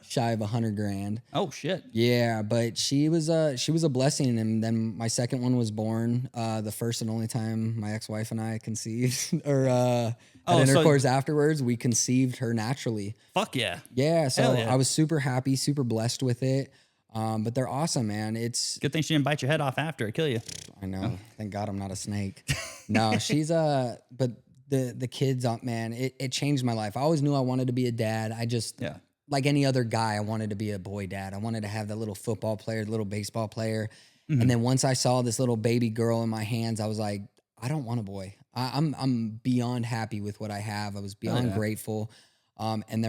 shy of $100,000. Oh shit. Yeah, but she was a blessing. And then my second one was born. The first and only time my ex-wife and I conceived or had intercourse afterwards, we conceived her naturally. Fuck yeah. Yeah. So I was super happy, super blessed with it. But they're awesome, man. It's good thing she didn't bite your head off after it kill you. I know. Oh. Thank God I'm not a snake. No, she's but the kids, man, it changed my life. I always knew I wanted to be a dad. I just like any other guy, I wanted to be a boy dad. I wanted to have that little football player, little baseball player. Mm-hmm. And then once I saw this little baby girl in my hands, I was like, I don't want a boy. I'm beyond happy with what I have. I was beyond grateful. And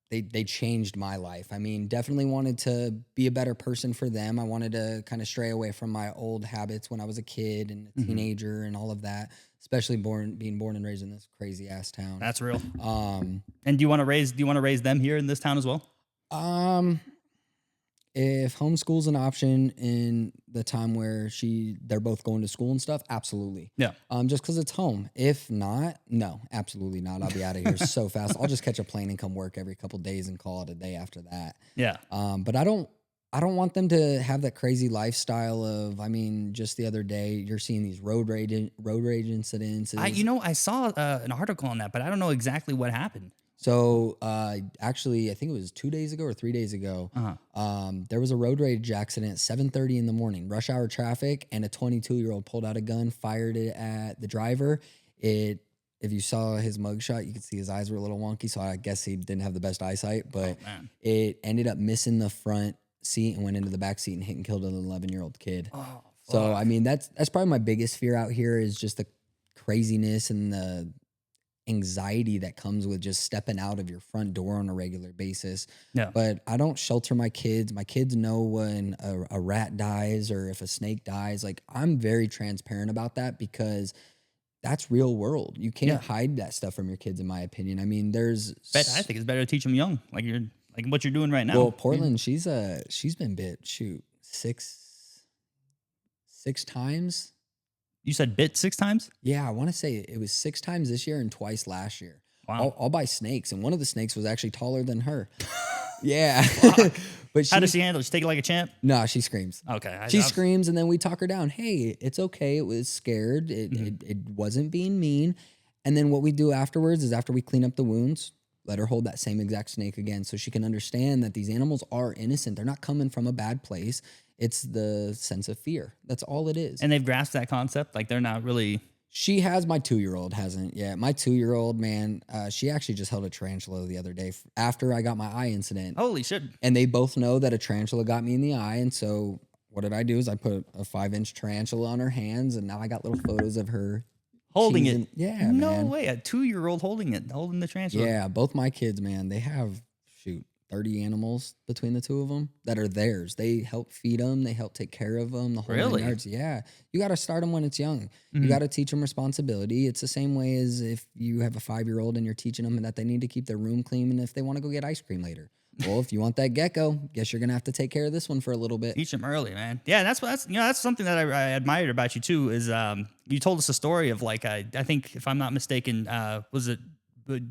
they changed my life. I mean, definitely wanted to be a better person for them. I wanted to kind of stray away from my old habits when I was a kid and a teenager and all of that, especially being born and raised in this crazy ass town. That's real. And do you want to raise them here in this town as well? If homeschool's an option in the time where they're both going to school and stuff, absolutely. Yeah. Just because it's home. If not, no, absolutely not. I'll be out of here so fast. I'll just catch a plane and come work every couple days and call it a day after that. Yeah. But I don't want them to have that crazy lifestyle of. I mean, just the other day, you're seeing these road rage incidents. I saw an article on that, but I don't know exactly what happened. So, actually, I think it was 2 days ago or 3 days ago. There was a road rage accident at 7:30 in the morning, rush hour traffic, and a 22-year-old pulled out a gun, fired it at the driver. If you saw his mugshot, you could see his eyes were a little wonky, so I guess he didn't have the best eyesight. But it ended up missing the front seat and went into the back seat and hit and killed an 11-year-old kid. Oh, so I mean, that's probably my biggest fear out here is just the craziness and the anxiety that comes with just stepping out of your front door on a regular basis. Yeah. But I don't shelter my kids. My kids know when a rat dies or if a snake dies. Like, I'm very transparent about that because that's real world. You can't hide that stuff from your kids, in my opinion. I mean, I think it's better to teach them young, like what you're doing right now. Well, Portland, she's been bit, six times. You said bit 6 times? Yeah, I want to say it was 6 times this year and twice last year. Wow. All by snakes, and one of the snakes was actually taller than her. Yeah. But how does she handle it? She take it like a champ? No, she screams. Okay. She screams, and then we talk her down. Hey, it's okay. It was scared. It wasn't being mean. And then what we do afterwards is after we clean up the wounds, let her hold that same exact snake again so she can understand that these animals are innocent. They're not coming from a bad place. It's the sense of fear. That's all it is. And they've grasped that concept? Like, they're not really... She has. My 2-year-old hasn't yet. My 2-year-old, man, she actually just held a tarantula the other day after I got my eye incident. Holy shit. And they both know that a tarantula got me in the eye. And so what did I do is I put a 5-inch tarantula on her hands, and now I got little photos of her holding it. Yeah, no man. way. A 2-year-old holding the tarantula. Yeah, both my kids, man, they have 30 animals between the two of them that are theirs. They help feed them. They help take care of them. The whole really? Yards. Yeah. You got to start them when it's young. You got to teach them responsibility. It's the same way as if you have a 5-year-old and you're teaching them that they need to keep their room clean and if they want to go get ice cream later. well, if you want that gecko, guess you're going to have to take care of this one for a little bit. Teach them early, man. Yeah, that's something that I admired about you too. Is you told us a story of like I think if I'm not mistaken, was it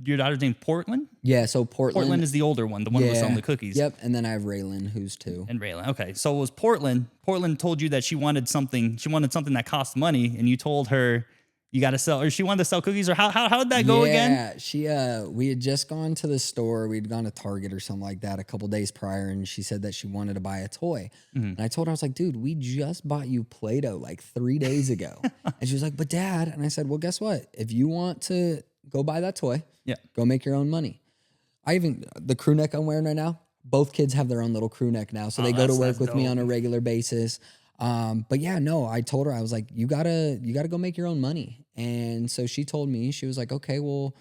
your daughter's name Portland? Yeah, so Portland is the older one, the one who was selling the cookies. Yep, and then I have Raylan, who's 2. And Raylan. Okay, so it was Portland. Portland told you that she wanted something that cost money, and you told her you got to sell, or she wanted to sell cookies, or how did that go again? Yeah, she we had just gone to the store. We'd gone to Target or something like that a couple days prior, and she said that she wanted to buy a toy. And I told her, I was like, dude, we just bought you Play-Doh like 3 days ago. And she was like, but Dad, and I said, well, guess what? If you want to go buy that toy, go make your own money. The crew neck I'm wearing right now, both kids have their own little crew neck now, so they go to work with me on a regular basis. But yeah, no, I told her, I was like, you gotta go make your own money. And so she told me, she was like, okay, well,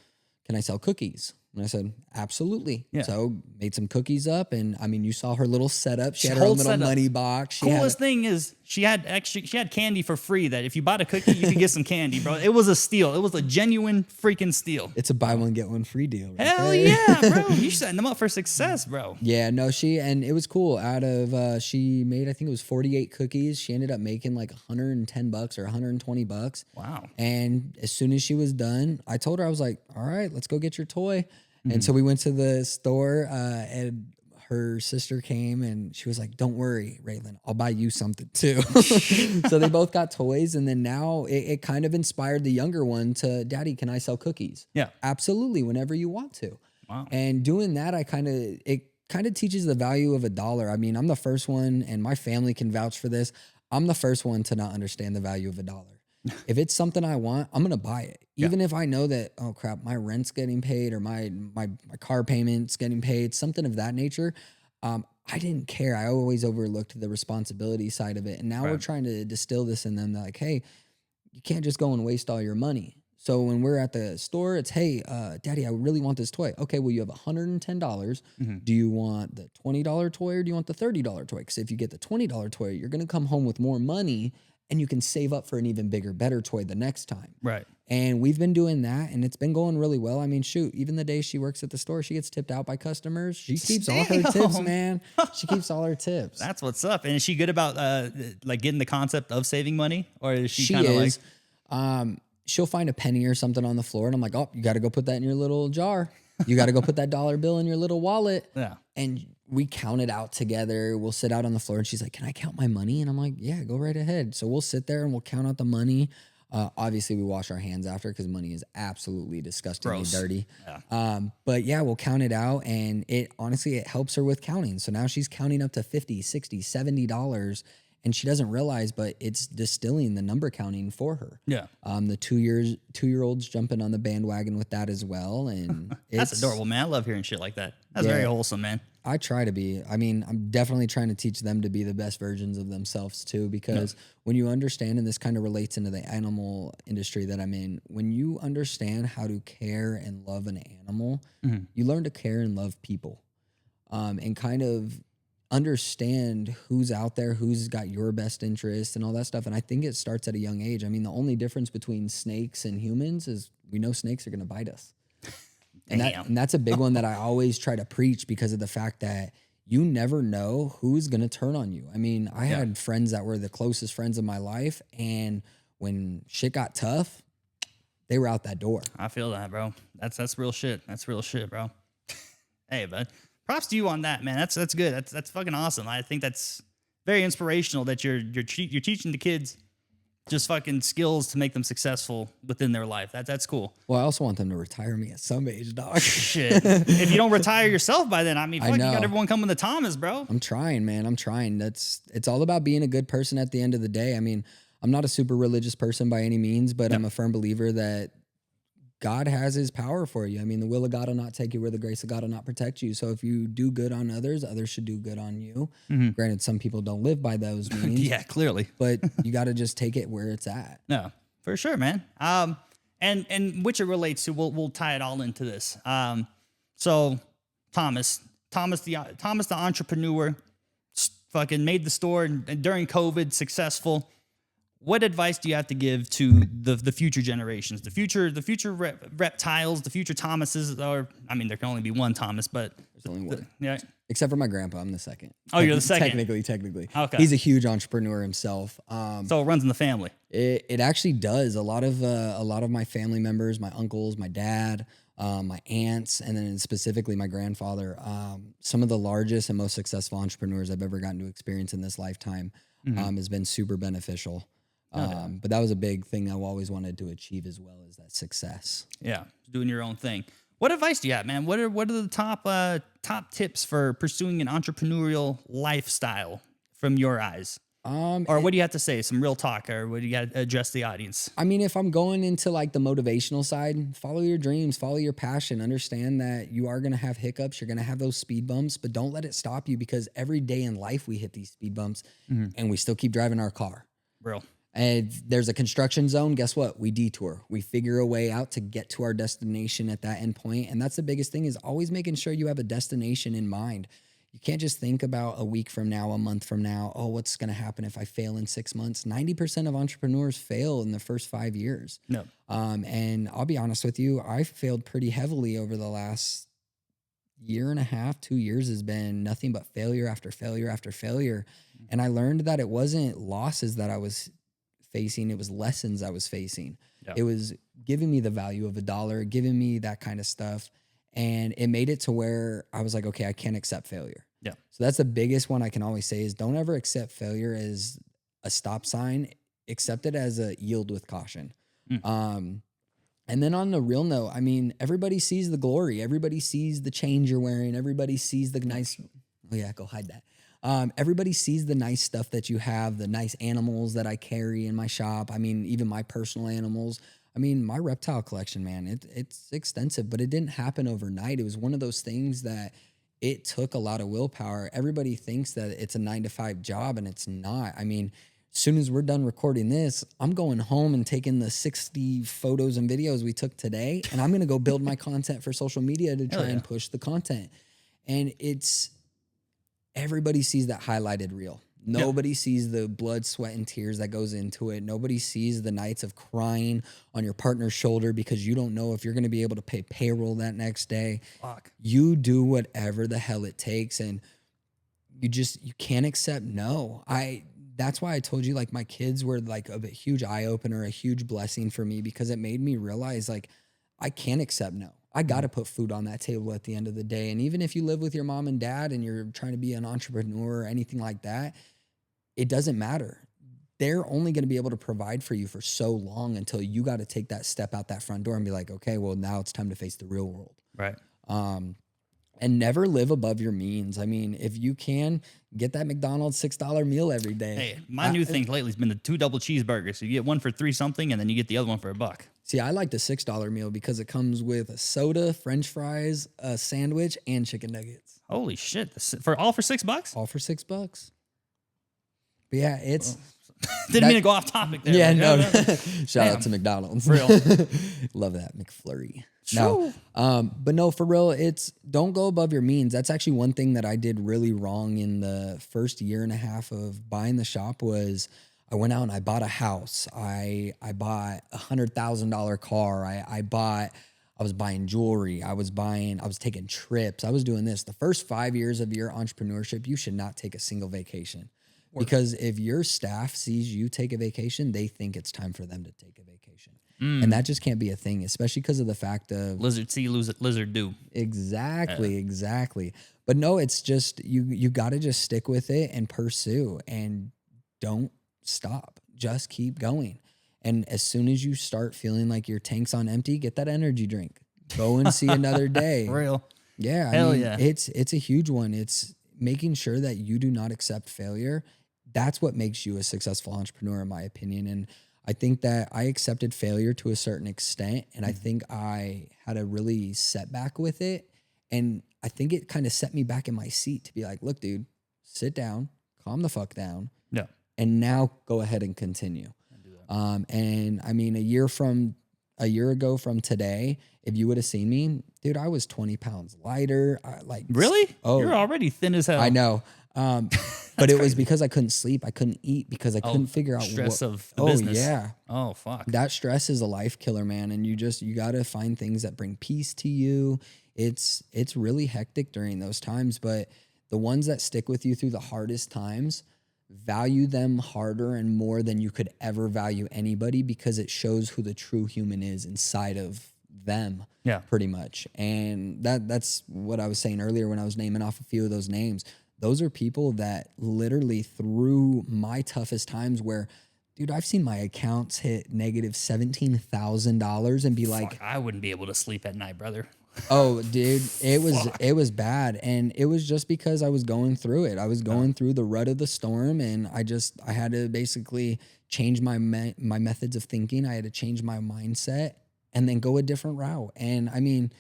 can I sell cookies? And I said, absolutely. Yeah. So made some cookies up. And I mean, you saw her little setup. She had her own little money box. Coolest thing is she had candy for free that if you bought a cookie, you could get some candy, bro. It was a steal. It was a genuine freaking steal. It's a buy one, get one free deal. Right Hell there. Yeah, bro. You setting them up for success, bro. Yeah, no, and it was cool. Out of, she made, I think it was 48 cookies. She ended up making like $110 or $120. Wow. And as soon as she was done, I told her, I was like, all right, let's go get your toy. And so we went to the store, and her sister came and she was like, don't worry, Raylan, I'll buy you something too. So they both got toys. And then now it kind of inspired the younger one to, Daddy, can I sell cookies? Yeah, absolutely. Whenever you want to. Wow. And doing that, it kind of teaches the value of $1. I mean, I'm the first one, and my family can vouch for this. I'm the first one to not understand the value of $1. If it's something I want, I'm going to buy it. Even if I know that, oh crap, my rent's getting paid or my car payment's getting paid, something of that nature. I didn't care. I always overlooked the responsibility side of it. And now we're trying to distill this in them that like, hey, you can't just go and waste all your money. So when we're at the store, it's, hey, Daddy, I really want this toy. Okay, well, you have $110. Do you want the $20 toy or do you want the $30 toy? Because if you get the $20 toy, you're going to come home with more money and you can save up for an even bigger, better toy the next time. Right. And we've been doing that, and it's been going really well. I mean, shoot, even the day she works at the store, she gets tipped out by customers. She keeps all her tips, man. She keeps all her tips. That's what's up. And is she good about like getting the concept of saving money, or is she kind of like? She'll find a penny or something on the floor, and I'm like, oh, you got to go put that in your little jar. You got to go put that dollar bill in your little wallet. Yeah. And we count it out together. We'll sit out on the floor, and she's like, can I count my money? And I'm like, yeah, go right ahead. So we'll sit there and we'll count out the money. Obviously, we wash our hands after because money is absolutely disgustingly dirty. Yeah. But yeah, we'll count it out, and it helps her with counting. So now she's counting up to $50, $60, $70, and she doesn't realize, but it's distilling the number counting for her. Yeah. The 2-year-olds jumping on the bandwagon with that as well, and that's adorable, man. I love hearing shit like that. That's very wholesome, man. I try to be. I mean, I'm definitely trying to teach them to be the best versions of themselves too, because when you understand, and this kind of relates into the animal industry that I'm in, when you understand how to care and love an animal, you learn to care and love people, and kind of understand who's out there, who's got your best interest and all that stuff. And I think it starts at a young age. I mean, the only difference between snakes and humans is we know snakes are going to bite us. And that's a big one that I always try to preach, because of the fact that you never know who's going to turn on you. I mean, I had friends that were the closest friends of my life, and when shit got tough, they were out that door. I feel that, bro. That's real shit. That's real shit, bro. Hey, bud. Props to you on that, man. That's good. That's fucking awesome. I think that's very inspirational that you're teaching the kids just fucking skills to make them successful within their life. That's cool. Well, I also want them to retire me at some age, dog. Shit. If you don't retire yourself by then, I mean, fuck, you got everyone coming to Thomas, bro. I'm trying, man. I'm trying. It's all about being a good person at the end of the day. I mean, I'm not a super religious person by any means, but I'm a firm believer that God has his power for you. I mean, the will of God will not take you where the grace of God will not protect you. So if you do good on others, others should do good on you. Granted, some people don't live by those means. Yeah, clearly. But you got to just take it where it's at. No, for sure, man. And which it relates to, we'll tie it all into this. So Thomas the entrepreneur, fucking made the store and during COVID successful. what advice do you have to give to the future generations, the future reptiles, the future Thomases, or I mean, there can only be one Thomas, but There's only one. Yeah. Except for my grandpa, I'm the second. Oh, you're the second. Technically. Okay. He's a huge entrepreneur himself. So it runs in the family. It actually does. A lot of my family members, my uncles, my dad, my aunts, and then specifically my grandfather, some of the largest and most successful entrepreneurs I've ever gotten to experience in this lifetime, has been super beneficial. But that was a big thing I've always wanted to achieve as well, as that success. Yeah, doing your own thing. What advice do you have, man? What are the top tips for pursuing an entrepreneurial lifestyle from your eyes? Or what do you have to say? Some real talk, or what do you got to address the audience? I mean, if I'm going into like the motivational side, follow your dreams, follow your passion, understand that you are going to have hiccups. You're going to have those speed bumps, but don't let it stop you, because every day in life we hit these speed bumps and we still keep driving our car. Real. And there's a construction zone. Guess what? We detour. We figure a way out to get to our destination at that end point. And that's the biggest thing, is always making sure you have a destination in mind. You can't just think about a week from now, a month from now. Oh, what's going to happen if I fail in 6 months? 90% of entrepreneurs fail in the first 5 years. No. And I'll be honest with you, I failed pretty heavily over the last year and a half, 2 years has been nothing but failure after failure after failure. And I learned that it wasn't losses that I was facing, it was lessons I was facing. It was giving me the value of $1, giving me that kind of stuff. And it made it to where I was like, okay, I can't accept failure. Yeah. So that's the biggest one I can always say, is don't ever accept failure as a stop sign. Accept it as a yield with caution. And then on the real note, I mean, everybody sees the glory. Everybody sees the chains you're wearing. Everybody sees the nice, oh yeah, go hide that. Everybody sees the nice stuff that you have, the nice animals that I carry in my shop. I mean, even my personal animals. I mean, my reptile collection, man, it's extensive, but it didn't happen overnight. It was one of those things that it took a lot of willpower. Everybody thinks that it's a 9-to-5 job, and it's not. I mean, as soon as we're done recording this, I'm going home and taking the 60 photos and videos we took today, and I'm going to go build my content for social media to try and push the content. And everybody sees that highlighted reel. Nobody sees the blood, sweat, and tears that goes into it. Nobody sees the nights of crying on your partner's shoulder because you don't know if you're going to be able to pay payroll that next day. Fuck. You do whatever the hell it takes, and you can't accept no. That's why I told you, like, my kids were like a huge eye opener, a huge blessing for me, because it made me realize, like, I can't accept no. I got to put food on that table at the end of the day. And even if you live with your mom and dad and you're trying to be an entrepreneur or anything like that, it doesn't matter. They're only going to be able to provide for you for so long until you got to take that step out that front door and be like, okay, well, now it's time to face the real world. Right. And never live above your means. I mean, if you can, get that McDonald's $6 meal every day. Hey, my new thing lately has been the 2 double cheeseburgers. So you get one for $3 something, and then you get the other one for $1. See, I like the $6 meal because it comes with a soda, French fries, a sandwich, and chicken nuggets. Holy shit! All for $6? All for $6. But yeah, it's... Didn't mean to go off topic there. Yeah, no. Shout out to McDonald's. Real. Love that McFlurry. No, but no, for real, it's don't go above your means. That's actually one thing that I did really wrong in the first year and a half of buying the shop was I went out and I bought a house. I bought $100,000 car. I was buying jewelry. I was taking trips. I was doing this. The first 5 years of your entrepreneurship, you should not take a single vacation. Because if your staff sees you take a vacation, they think it's time for them to take a vacation. And that just can't be a thing, especially because of the fact of... Lizard see, lizard do. Exactly. But no, it's just, you got to just stick with it and pursue and don't stop. Just keep going. And as soon as you start feeling like your tank's on empty, get that energy drink. Go and see another day. Real. Yeah. Hell yeah. It's a huge one. It's making sure that you do not accept failure. That's what makes you a successful entrepreneur, in my opinion. And I think that I accepted failure to a certain extent, and I think I had a really setback with it. And I think it kind of set me back in my seat to be like, look, dude, sit down, calm the fuck down. Yeah. And now go ahead and continue. And I mean, a year ago from today, if you would have seen me, dude, I was 20 pounds lighter. Really? Oh, you're already thin as hell. I know. But it was because I couldn't sleep. I couldn't eat because I couldn't figure out stress what. of the business. Yeah. Oh, fuck. That stress is a life killer, man. And you got to find things that bring peace to you. It's really hectic during those times, but the ones that stick with you through the hardest times, value them harder and more than you could ever value anybody, because it shows who the true human is inside of them. Yeah. Pretty much. And that's what I was saying earlier when I was naming off a few of those names. Those are people that literally through my toughest times where, dude, I've seen my accounts hit negative $17,000 and be like, I wouldn't be able to sleep at night, brother. oh, dude, it was bad. And it was just because I was going through it. I was going through the rut of the storm, and I had to basically change my methods of thinking. I had to change my mindset and then go a different route. And I mean,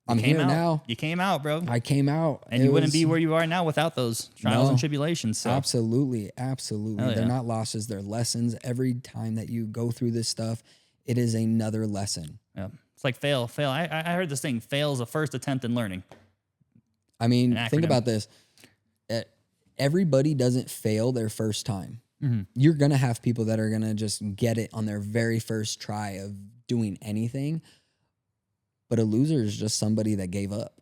I'm here now. You came out, bro. I came out. And you wouldn't be where you are now without those trials and tribulations. So. Absolutely. They're not losses, they're lessons. Every time that you go through this stuff, it is another lesson. Yeah. It's like fail. I heard this thing, fail is a first attempt in learning. I mean, think about this. Everybody doesn't fail their first time. Mm-hmm. You're going to have people that are going to just get it on their very first try of doing anything. But a loser is just somebody that gave up.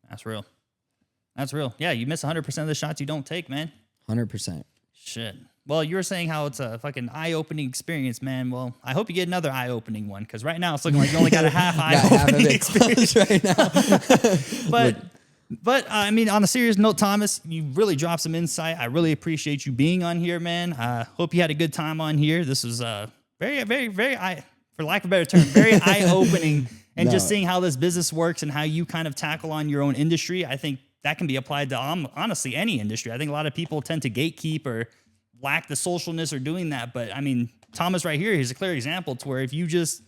That's real. Yeah, you miss 100% of the shots you don't take, man. 100%. Shit. Well, you were saying how it's a fucking eye-opening experience, man. Well, I hope you get another eye-opening one, because right now it's looking like you only got a half eye-opening experience right now. But I mean, on a serious note, Thomas, you really dropped some insight. I really appreciate you being on here, man. Hope you had a good time on here. This was very, very, very, for lack of a better term, very eye-opening. And just seeing how this business works and how you kind of tackle on your own industry, I think that can be applied to honestly any industry. I think a lot of people tend to gatekeep or lack the socialness or doing that. But I mean, Thomas right here, he's a clear example to where if you just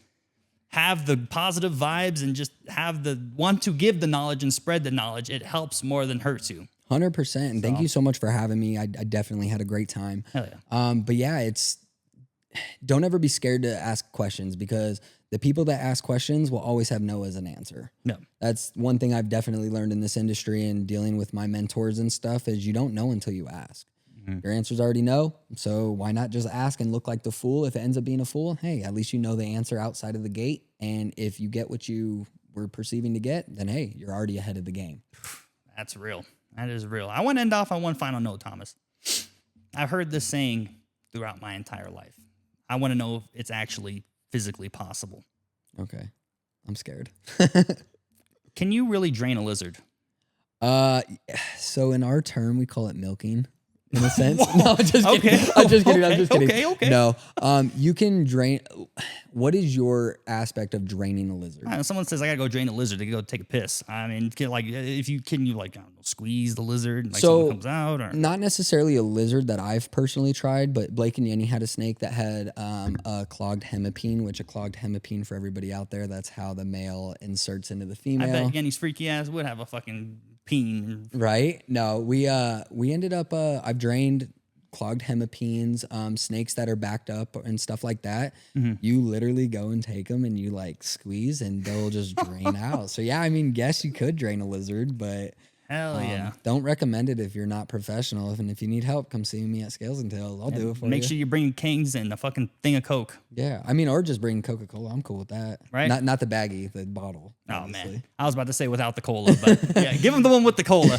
have the positive vibes and just have the want to give the knowledge and spread the knowledge, it helps more than hurts you. 100%. And thank you so much for having me. I definitely had a great time. Hell yeah. But yeah, don't ever be scared to ask questions, because the people that ask questions will always have no as an answer. No. That's one thing I've definitely learned in this industry and dealing with my mentors and stuff, is you don't know until you ask. Mm-hmm. Your answer's already no, so why not just ask and look like the fool? If it ends up being a fool, hey, at least you know the answer outside of the gate. And if you get what you were perceiving to get, then hey, you're already ahead of the game. That's real. That is real. I want to end off on one final note, Thomas. I've heard this saying throughout my entire life. I want to know if it's actually physically possible. Okay. I'm scared. Can you really drain a lizard? So in our term, we call it milking, in a sense. No, I'm just kidding. I'm just kidding. Okay. No, you can drain. What is your aspect of draining a lizard? Someone says I gotta go drain a lizard to go take a piss. I mean, can you like I don't know, squeeze the lizard and like something comes out? Or? Not necessarily a lizard that I've personally tried, but Blake and Yenny had a snake that had a clogged hemipene, which a clogged hemipene for everybody out there, that's how the male inserts into the female. I bet Yenny's freaky ass would have a fucking peen. Right? No, we ended up I've drained clogged hemipenes, snakes that are backed up and stuff like that. Mm-hmm. You literally go and take them and you like squeeze and they'll just drain out. So yeah, I mean, guess you could drain a lizard, but hell yeah, don't recommend it if you're not professional. And if you need help, come see me at Scales and Tails. I'll do it for you. Make sure you bring Kings and a fucking thing of Coke. Yeah, I mean, or just bring Coca-Cola. I'm cool with that. Right? Not the baggie, the bottle. Obviously. Oh man, I was about to say without the cola, but yeah, give him the one with the cola.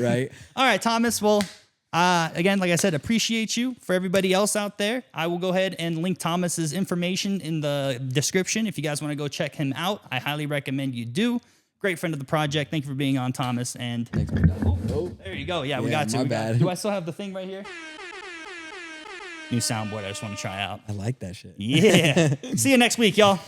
Right. All right, Thomas. Well. Again, like I said, appreciate you. For everybody else out there, I will go ahead and link Thomas's information in the description. If you guys want to go check him out, I highly recommend you do. Great friend of the project. Thank you for being on, Thomas. And thanks, man. There you go. Yeah, we got to. Bad. Do I still have the thing right here? New soundboard. I just want to try out. I like that shit. Yeah. See you next week, y'all.